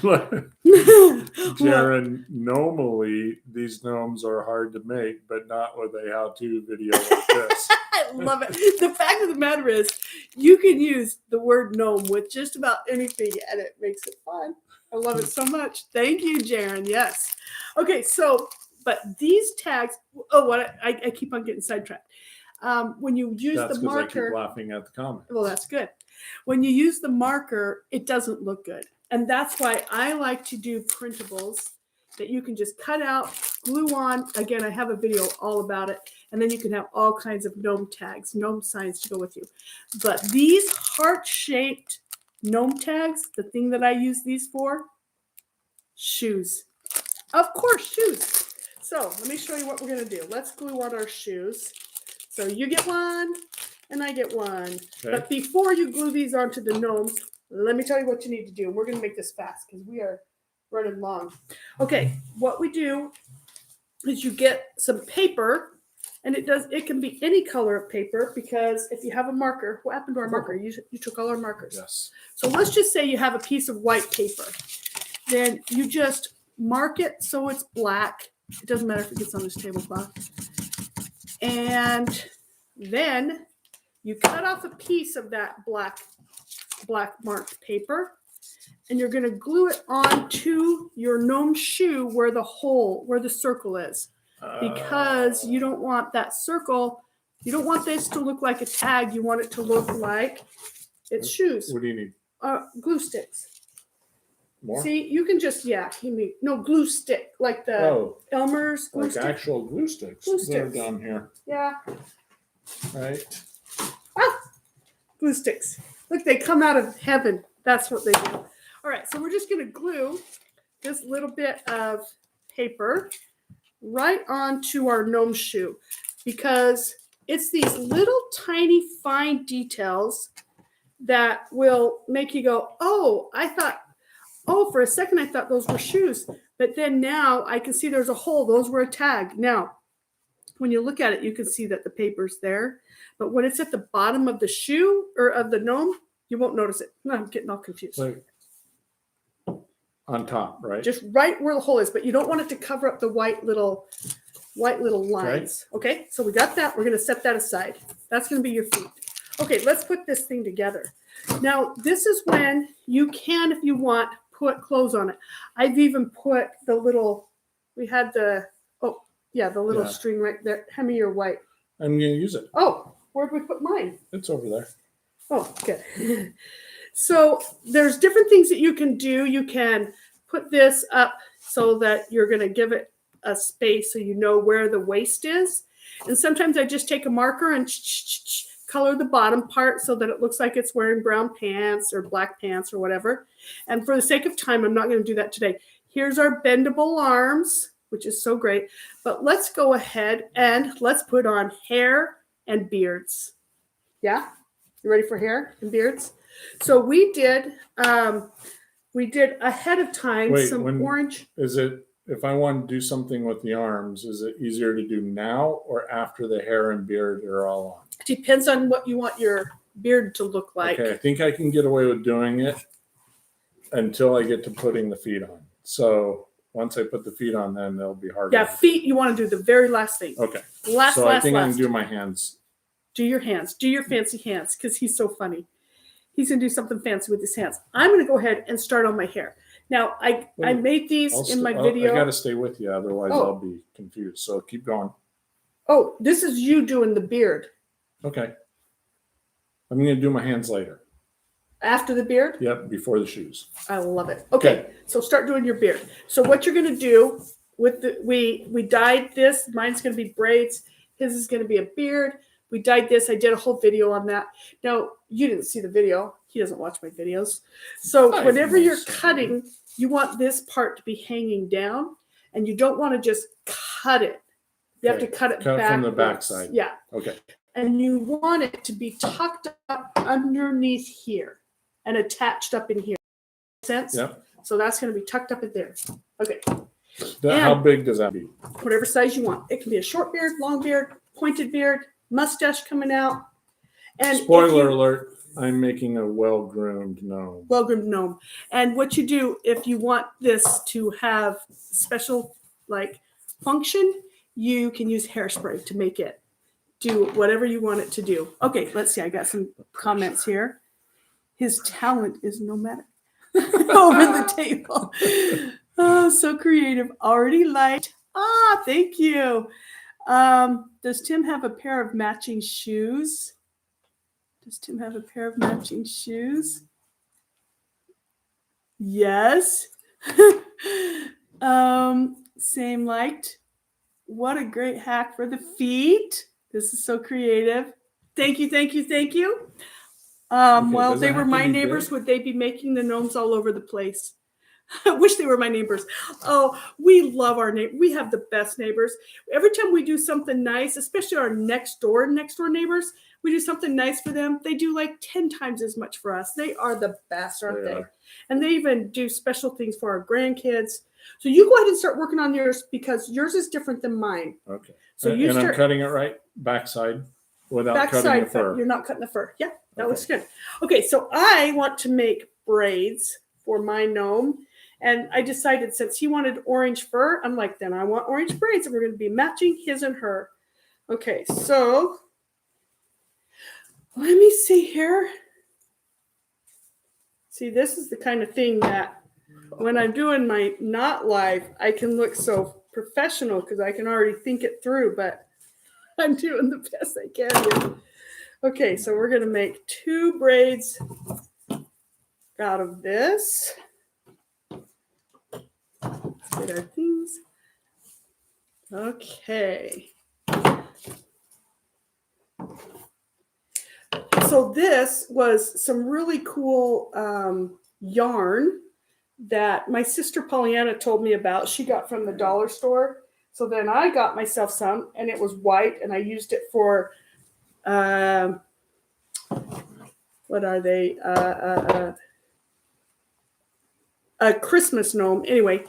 Jaron, normally these gnomes are hard to make, but not with a how-to video like this. I love it. The fact of the matter is, you can use the word gnome with just about anything, and it makes it fun. I love it so much. Thank you, Jaron. Yes. Okay, so, but these tags, I keep on getting sidetracked. When you use the marker, I keep laughing at the comment. Well, that's good. When you use the marker, it doesn't look good. And that's why I like to do printables that you can just cut out, glue on. Again, I have a video all about it. And then you can have all kinds of gnome tags, gnome signs to go with you. But these heart-shaped gnome tags, the thing that I use these for, shoes. Of course, shoes. So let me show you what we're going to do. Let's glue on our shoes. So you get one, and I get one. Okay. But before you glue these onto the gnomes, let me tell you what you need to do. We're going to make this fast because we are running long. Okay, what we do is you get some paper, and it can be any color of paper, because if you have a marker, what happened to our marker? You took all our markers. Yes. So let's just say you have a piece of white paper. Then you just mark it so it's black. It doesn't matter if it gets on this tablecloth. And then you cut off a piece of that black marked paper, and you're going to glue it onto your gnome shoe where the circle is, because you don't want that circle. You don't want this to look like a tag. You want it to look like it's shoes. What do you need? Glue sticks. More? See, you can just, glue stick, like the Elmer's glue stick. Like actual glue sticks. Glue sticks. They're down here. Yeah. Right. Glue sticks. Look, they come out of heaven. That's what they do. All right, so we're just going to glue this little bit of paper right onto our gnome shoe, because it's these little tiny fine details that will make you go, for a second I thought those were shoes. But then now I can see there's a hole. Those were a tag. Now, when you look at it, you can see that the paper's there. But when it's at the bottom of the shoe or of the gnome, you won't notice it. No, I'm getting all confused. Like on top, right? Just right where the hole is, but you don't want it to cover up the white little lines. Okay, so we got that. We're going to set that aside. That's going to be your feet. Okay, let's put this thing together. Now, this is when you can, if you want, put clothes on it. I've even put the little, we had the, oh, yeah, the little string right there. Hand me your white. I'm going to use it. Oh, where'd we put mine? It's over there. Oh, good. So there's different things that you can do. You can put this up so that you're going to give it a space so you know where the waist is. And sometimes I just take a marker and color the bottom part so that it looks like it's wearing brown pants or black pants or whatever. And for the sake of time, I'm not going to do that today. Here's our bendable arms, which is so great. But let's go ahead and let's put on hair and beards. Yeah? You ready for hair and beards? So we did ahead of time some orange. Is it, if I want to do something with the arms, is it easier to do now or after the hair and beard are all on? Depends on what you want your beard to look like. Okay, I think I can get away with doing it until I get to putting the feet on. So once I put the feet on, then they'll be harder. Yeah, feet, you want to do the very last thing. Okay. Last. I think I can do my hands. Do your hands. Do your fancy hands, because he's so funny. He's going to do something fancy with his hands. I'm going to go ahead and start on my hair. Now, I made these in my video. I got to stay with you, otherwise I'll be confused. So keep going. Oh, this is you doing the beard. Okay. I'm going to do my hands later. After the beard? Yep, before the shoes. I love it. Okay, so start doing your beard. So what you're going to do with the, we dyed this. Mine's going to be braids. His is going to be a beard. We dyed this. I did a whole video on that. Now, you didn't see the video. He doesn't watch my videos. So whenever you're cutting, you want this part to be hanging down, and you don't want to just cut it. You have to cut it back from the back side. Yeah. Okay. And you want it to be tucked up underneath here and attached up in here. Make sense? Yep. So that's going to be tucked up in there. Okay. How big does that be? Whatever size you want. It can be a short beard, long beard, pointed beard, mustache coming out. And spoiler alert, I'm making a well-groomed gnome. Well-groomed gnome. And what you do, if you want this to have special function, you can use hairspray to make it do whatever you want it to do. Okay, let's see. I got some comments here. His talent is nomadic. Over the table. Oh, so creative. Already liked. Thank you. Does Tim have a pair of matching shoes? Does Tim have a pair of matching shoes? Yes. Same liked. What a great hack for the feet. This is so creative. Thank you, thank you, thank you. Well, they were my neighbors. Would they be making the gnomes all over the place? I wish they were my neighbors. Oh, we love our neighbors. We have the best neighbors. Every time we do something nice, especially our next door neighbors, we do something nice for them. They do 10 times as much for us. They are the best, aren't they? And they even do special things for our grandkids. So you go ahead and start working on yours because yours is different than mine. Okay. So I'm cutting it right backside without cutting the fur. You're not cutting the fur. Yeah, that looks good. Okay, so I want to make braids for my gnome. And I decided since he wanted orange fur, I'm like, then I want orange braids. And we're going to be matching his and her. Okay, so let me see here. See, this is the kind of thing that when I'm doing my not live, I can look so professional because I can already think it through, but I'm doing the best I can here. Okay, so we're going to make 2 braids out of this. Let's get our things. Okay. So this was some really cool yarn that my sister Pollyanna told me about. She got from the dollar store. So then I got myself some, and it was white, and I used it for what are they? A Christmas gnome. Anyway,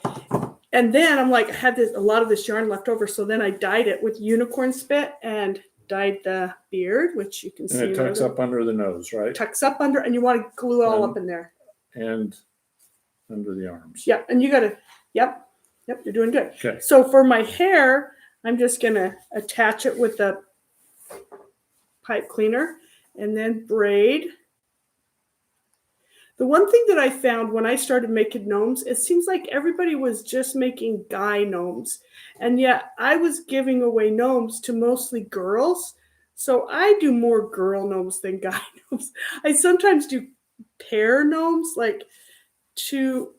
and then I'm like, I had a lot of this yarn left over, so then I dyed it with unicorn spit and dyed the beard, which you can see. And it tucks up under the nose, right? Tucks up under, and you want to glue it all up in there. And under the arms. Yeah, and you got to, yep, you're doing good. Okay. So for my hair, I'm just going to attach it with the pipe cleaner, and then braid. The one thing that I found when I started making gnomes, it seems like everybody was just making guy gnomes. And yet I was giving away gnomes to mostly girls. So I do more girl gnomes than guy gnomes. I sometimes do pair gnomes, like two,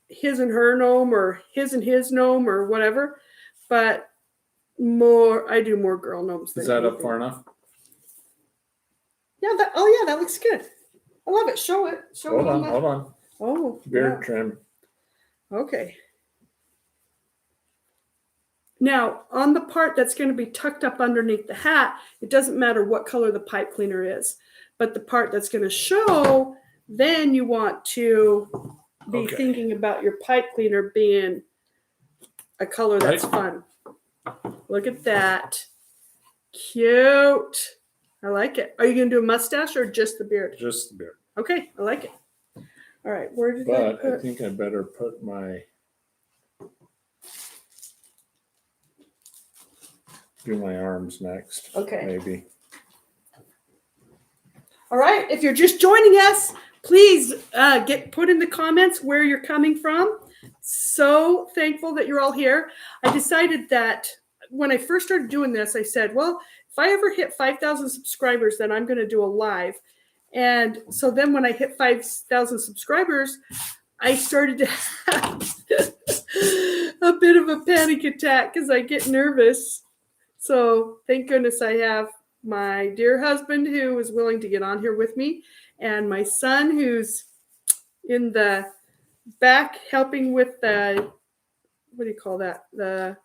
his and her gnome, or his and his gnome, or whatever. But I do more girl gnomes than Is that anything. up far enough? Yeah, that looks good. I love it. Show it. Hold on. Oh, Beard trim. Okay. Now, on the part that's going to be tucked up underneath the hat, it doesn't matter what color the pipe cleaner is. But the part that's going to show, then you want to be thinking about your pipe cleaner being a color that's fun. Look at that. Cute. I like it. Are you going to do a mustache or just the beard? Just the beard. Okay, I like it. All right, where did I think I better put do my arms next. Okay. Maybe. All right, if you're just joining us, please put in the comments where you're coming from. So thankful that you're all here. I decided that when I first started doing this, I said, well, if I ever hit 5,000 subscribers, then I'm going to do a live. And so then when I hit 5,000 subscribers, I started to have a bit of a panic attack because I get nervous. So thank goodness I have my dear husband who is willing to get on here with me, and my son who's in the back helping with the, what do you call that? The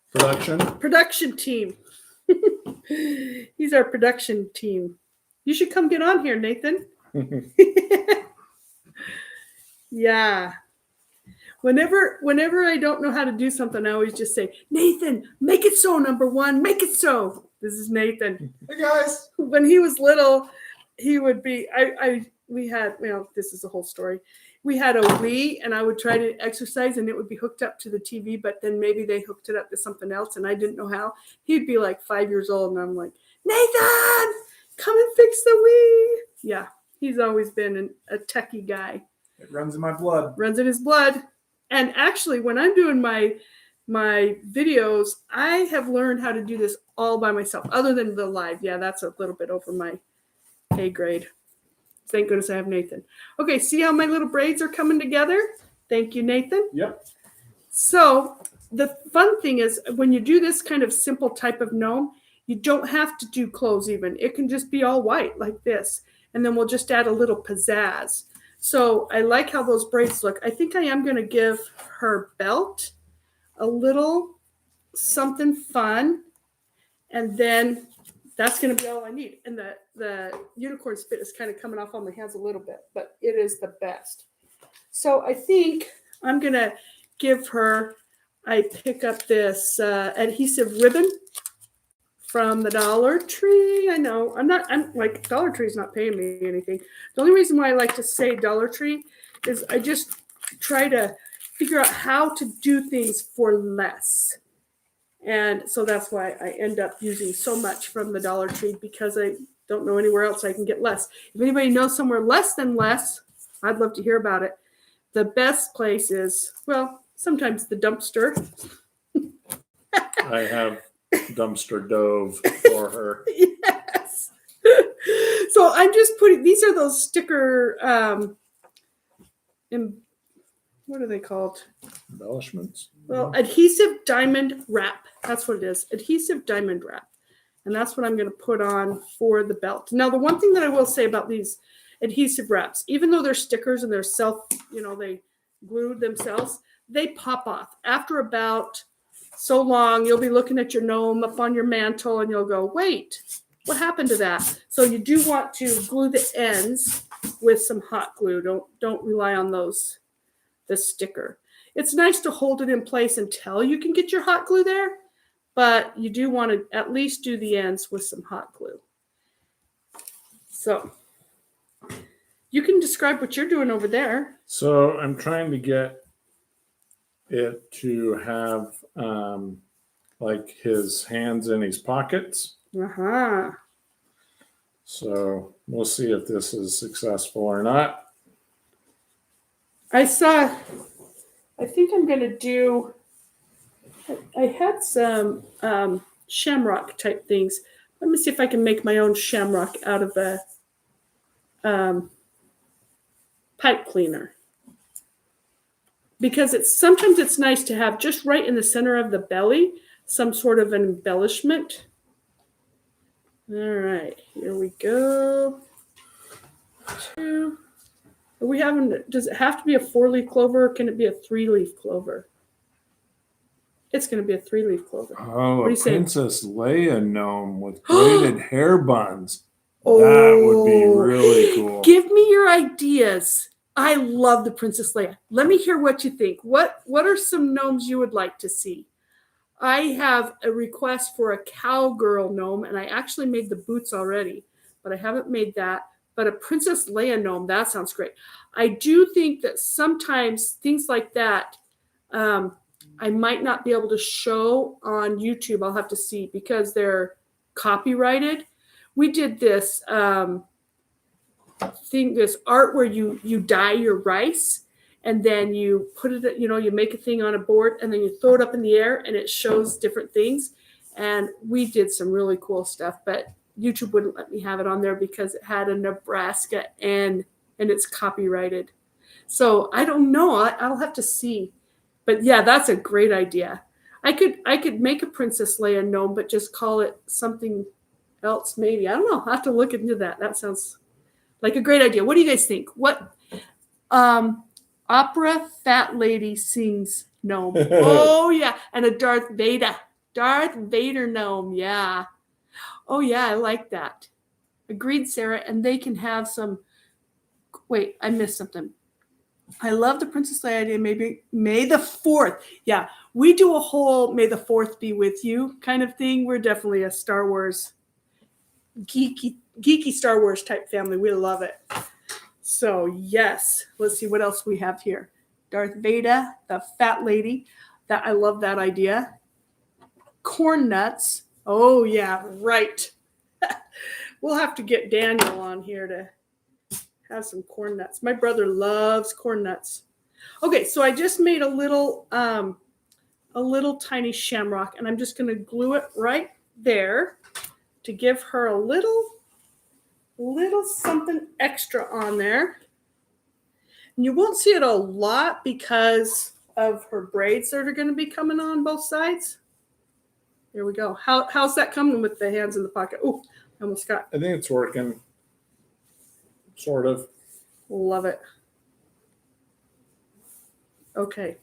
production team. He's our production team. You should come get on here, Nathan. Yeah. Whenever I don't know how to do something, I always just say, Nathan, make it so, number one, make it so. This is Nathan. Hey guys. When he was little, he would be, we had, this is a whole story. We had a Wii, and I would try to exercise, and it would be hooked up to the TV, but then maybe they hooked it up to something else, and I didn't know how. He'd be like 5 years old, and I'm like, Nathan, come and fix the Wii. Yeah, he's always been a techie guy. It runs in my blood. Runs in his blood. And actually, when I'm doing my videos, I have learned how to do this all by myself, other than the live. Yeah, that's a little bit over my pay grade. Thank goodness I have Nathan. Okay, see how my little braids are coming together? Thank you, Nathan. Yep. So the fun thing is when you do this kind of simple type of gnome, you don't have to do clothes even. It can just be all white like this. And then we'll just add a little pizzazz. So I like how those braids look. I think I am going to give her belt a little something fun. And then that's going to be all I need. And the unicorn spit is kind of coming off on my hands a little bit, but it is the best. So I think I'm going to give her, I pick up this adhesive ribbon from the Dollar Tree. I know, I'm like, Dollar Tree's not paying me anything. The only reason why I like to say Dollar Tree is I just try to figure out how to do things for less. And so that's why I end up using so much from the Dollar Tree, because I don't know anywhere else I can get less. If anybody knows somewhere less than less, I'd love to hear about it. The best place is, well, sometimes the dumpster. I have dumpster dove for her. Yes. So I'm just putting, these are those sticker, what are they called? Embellishments. Well, adhesive diamond wrap. That's what it is. Adhesive diamond wrap. And that's what I'm going to put on for the belt. Now, the one thing that I will say about these adhesive wraps, even though they're stickers and they're they glue themselves, they pop off. After about so long, you'll be looking at your gnome up on your mantle and you'll go, wait, what happened to that? So you do want to glue the ends with some hot glue. Don't rely on the sticker. It's nice to hold it in place until you can get your hot glue there, but you do want to at least do the ends with some hot glue. So you can describe what you're doing over there. So I'm trying to get it to have like his hands in his pockets. Uh-huh. So we'll see if this is successful or not. I think I'm going to do, I had some Shamrock type things. Let me see if I can make my own Shamrock out of a pipe cleaner. Because sometimes it's nice to have just right in the center of the belly some sort of an embellishment. All right, here we go. Does it have to be a 4-leaf clover or can it be a 3-leaf clover? It's going to be a 3-leaf clover. Oh, What are a you saying? Princess Leia gnome with braided hair buns. Oh, That would be really cool. Give me your ideas. I love the Princess Leia. Let me hear what you think. What are some gnomes you would like to see? I have a request for a cowgirl gnome, and I actually made the boots already, but I haven't made that. But a Princess Leia gnome, that sounds great. I do think that sometimes things like that, I might not be able to show on YouTube. I'll have to see because they're copyrighted. We did this this art where you dye your rice and then you put it, you make a thing on a board and then you throw it up in the air and it shows different things. And we did some really cool stuff, but YouTube wouldn't let me have it on there because it had a Nebraska N and it's copyrighted. So I don't know. I'll have to see. But yeah, that's a great idea. I could make a Princess Leia gnome, but just call it something else maybe. I don't know. I'll have to look into that. That sounds like a great idea. What do you guys think? What opera fat lady sings gnome? Oh yeah, and a Darth Vader gnome. Yeah. Oh yeah, I like that. Agreed, Sarah. And they can have some. Wait, I missed something. I love the Princess Leia idea. Maybe May the 4th. Yeah, we do a whole May the 4th be with you kind of thing. We're definitely a Star Wars geeky Star Wars type family. We love it. So yes, let's see what else we have here. Darth Vader, the fat lady. That I love that idea. Corn nuts. Oh yeah, right. We'll have to get Daniel on here to have some corn nuts. My brother loves corn nuts. Okay, so I just made a little tiny shamrock, and I'm just going to glue it right there to give her a little something extra on there. And you won't see it a lot because of her braids that are going to be coming on both sides. There we go. How's that coming with the hands in the pocket? Oh, I almost got. I think it's working. Sort of. Love it. Okay.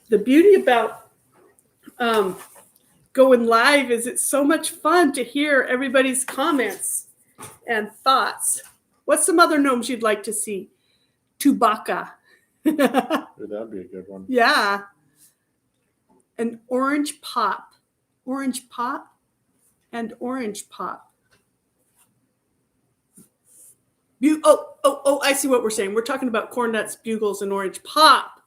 The beauty about going live is it's so much fun to hear everybody's comments and thoughts. What's some other gnomes you'd like to see? Chewbacca. That'd be a good one. Yeah. An orange pop. Orange pop and orange pop. Oh, I see what we're saying. We're talking about corn nuts, bugles, and orange pop,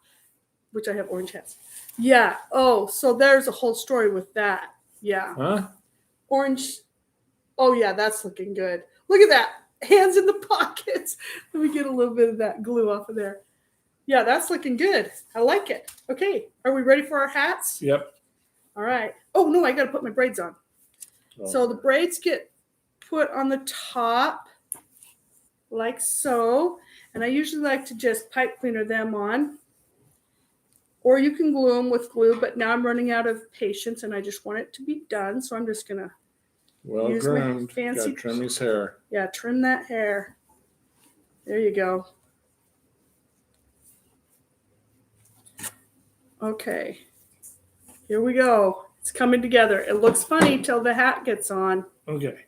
which I have orange hats. Yeah. Oh, so there's a whole story with that. Yeah. Huh? Orange. Oh, yeah, that's looking good. Look at that. Hands in the pockets. Let me get a little bit of that glue off of there. Yeah, that's looking good. I like it. Okay. Are we ready for our hats? Yep. All right. Oh, no, I got to put my braids on. Oh. So the braids get put on the top like so. And I usually like to just pipe cleaner them on. Or you can glue them with glue, but now I'm running out of patience and I just want it to be done. So I'm just going to Well use my groomed. fancy- Got to trim his hair. Yeah, trim that hair. There you go. Okay. Here we go. It's coming together. It looks funny till the hat gets on. Okay.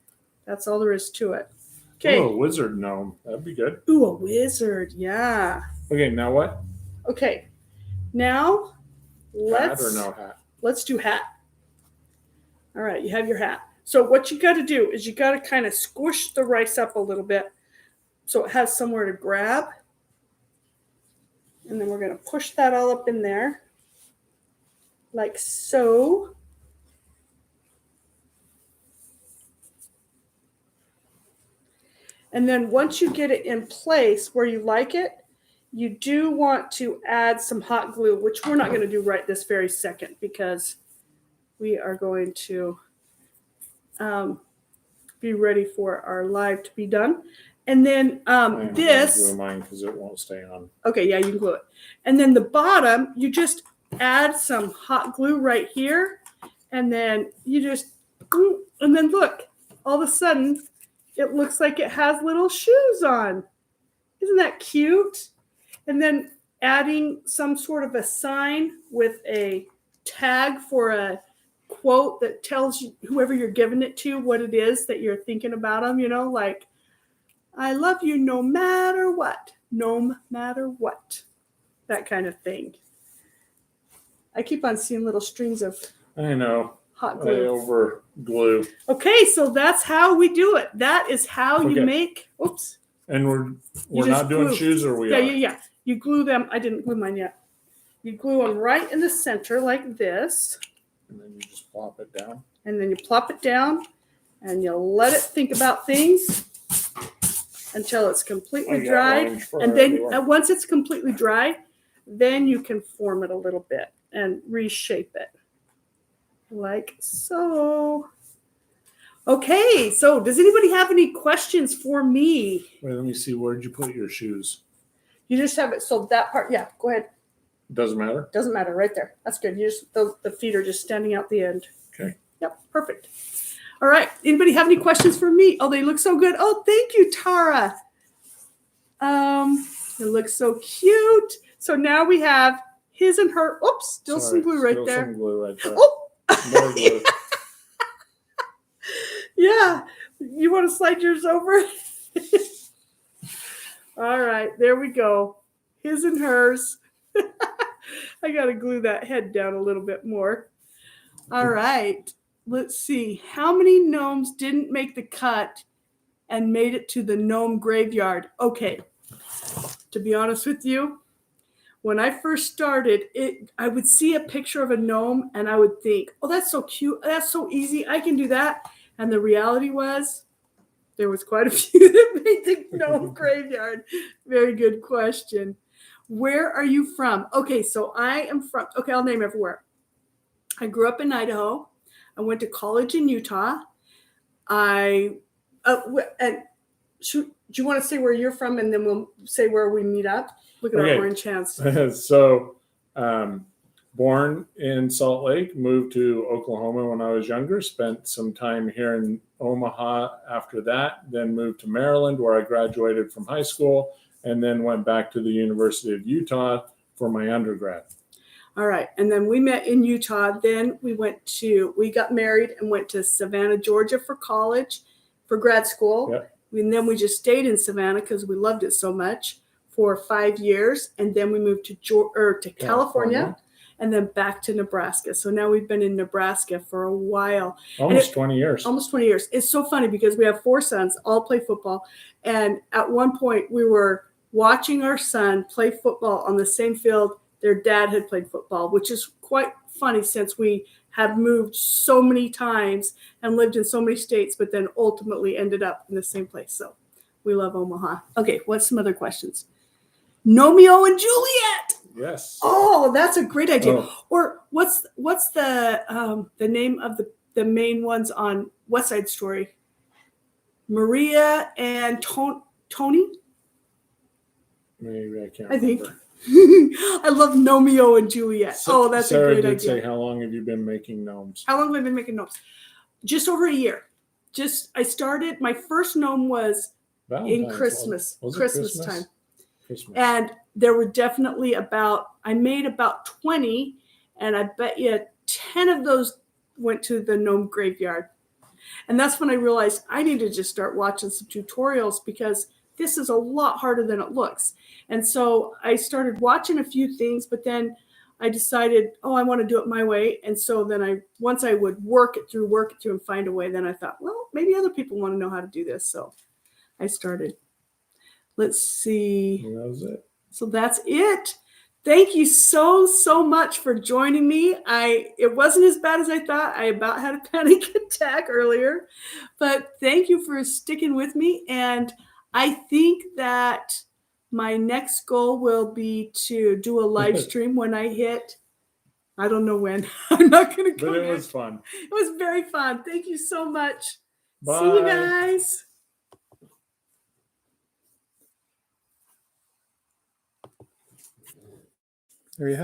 That's all there is to it. Okay. Oh, a wizard gnome. That'd be good. Ooh, a wizard. Yeah. Okay, now what? Okay. Now Hat or no hat? let's do hat. All right, you have your hat. So what you got to do is you got to kind of squish the rice up a little bit so it has somewhere to grab. And then we're going to push that all up in there like so. And then once you get it in place where you like it, you do want to add some hot glue, which we're not going to do right this very second because we are going to be ready for our live to be done. And then this, glue mine because it won't stay on. Okay, yeah, you can glue it. And then the bottom, you just add some hot glue right here, and then you just, and then look, all of a sudden, it looks like it has little shoes on. Isn't that cute? And then adding some sort of a sign with a tag for a quote that tells you, whoever you're giving it to, what it is that you're thinking about them, like, I love you no matter what. No matter what. That kind of thing. I keep on seeing little strings of I know. hot I glue. over glue. Okay, so that's how we do it. That is how you make, oops. And we're just not doing glue. shoes, or we are? Yeah. You glue them. I didn't glue mine yet. You glue them right in the center like this. And then you just plop it down. And then you plop it down and you let it think about things until it's completely dried. And then once it's completely dry, then you can form it a little bit and reshape it like so. Okay, so does anybody have any questions for me? Wait, let me see. Where'd you put your shoes? You just have it. So that part, yeah, go ahead. Doesn't matter? Doesn't matter, right there. That's good. You just the feet are just standing out the end. Okay. Yep, perfect. All right. Anybody have any questions for me? Oh, they look so good. Oh, thank you, Tara. It looks so cute. So now we have his and her. Oops, still some glue right there. Some glue right there. Oh, more glue. Yeah. You want to slide yours over? All right, there we go. His and hers. I got to glue that head down a little bit more. All right. Let's see. How many gnomes didn't make the cut and made it to the gnome graveyard? Okay. To be honest with you, when I first started, I would see a picture of a gnome and I would think, oh, that's so cute. That's so easy. I can do that. And the reality was there was quite a few that made the gnome graveyard. Very good question. Where are you from? Okay, so I am from, I'll name everywhere. I grew up in Idaho. I went to college in Utah. Do you want to say where you're from and then we'll say where we meet up? Look at our orange hands. So, born in Salt Lake, moved to Oklahoma when I was younger, spent some time here in Omaha after that, then moved to Maryland where I graduated from high school, and then went back to the University of Utah for my undergrad. All right. And then we met in Utah. Then we got married and went to Savannah, Georgia for college, for grad school. Yep. And then we just stayed in Savannah because we loved it so much for 5 years. And then we moved to California and then back to Nebraska. So now we've been in Nebraska for a while. Almost 20 years. Almost 20 years. It's so funny because we have 4 sons, all play football. And at one point we were watching our son play football on the same field their dad had played football, which is quite funny since we have moved so many times and lived in so many states, but then ultimately ended up in the same place. So we love Omaha. Okay, what's some other questions? Romeo and Juliet. Yes. Oh, that's a great idea. Oh. Or what's the name of the main ones on West Side Story? Maria and Tony? Maybe I can't I think. remember. I love Romeo and Juliet. That's Sarah a great did idea. say, how long have you been making gnomes? How long have I been making gnomes? Just over a year. I started, my first gnome was in Christmas. Was it Christmas time. Christmas. And there were definitely I made about 20, and I bet you 10 of those went to the gnome graveyard. And that's when I realized I need to just start watching some tutorials because this is a lot harder than it looks. And so I started watching a few things, but then I decided, I want to do it my way. And so then once I would work it through and find a way, then I thought, well, maybe other people want to know how to do this. So I started. Let's see. That was it. So that's it. Thank you so much for joining me. It wasn't as bad as I thought. I about had a panic attack earlier, but thank you for sticking with me. And I think that my next goal will be to do a live stream when I hit. I don't know when. I'm not going to But commit. it was fun. It was very fun. Thank you so much. Bye. See you guys. There you have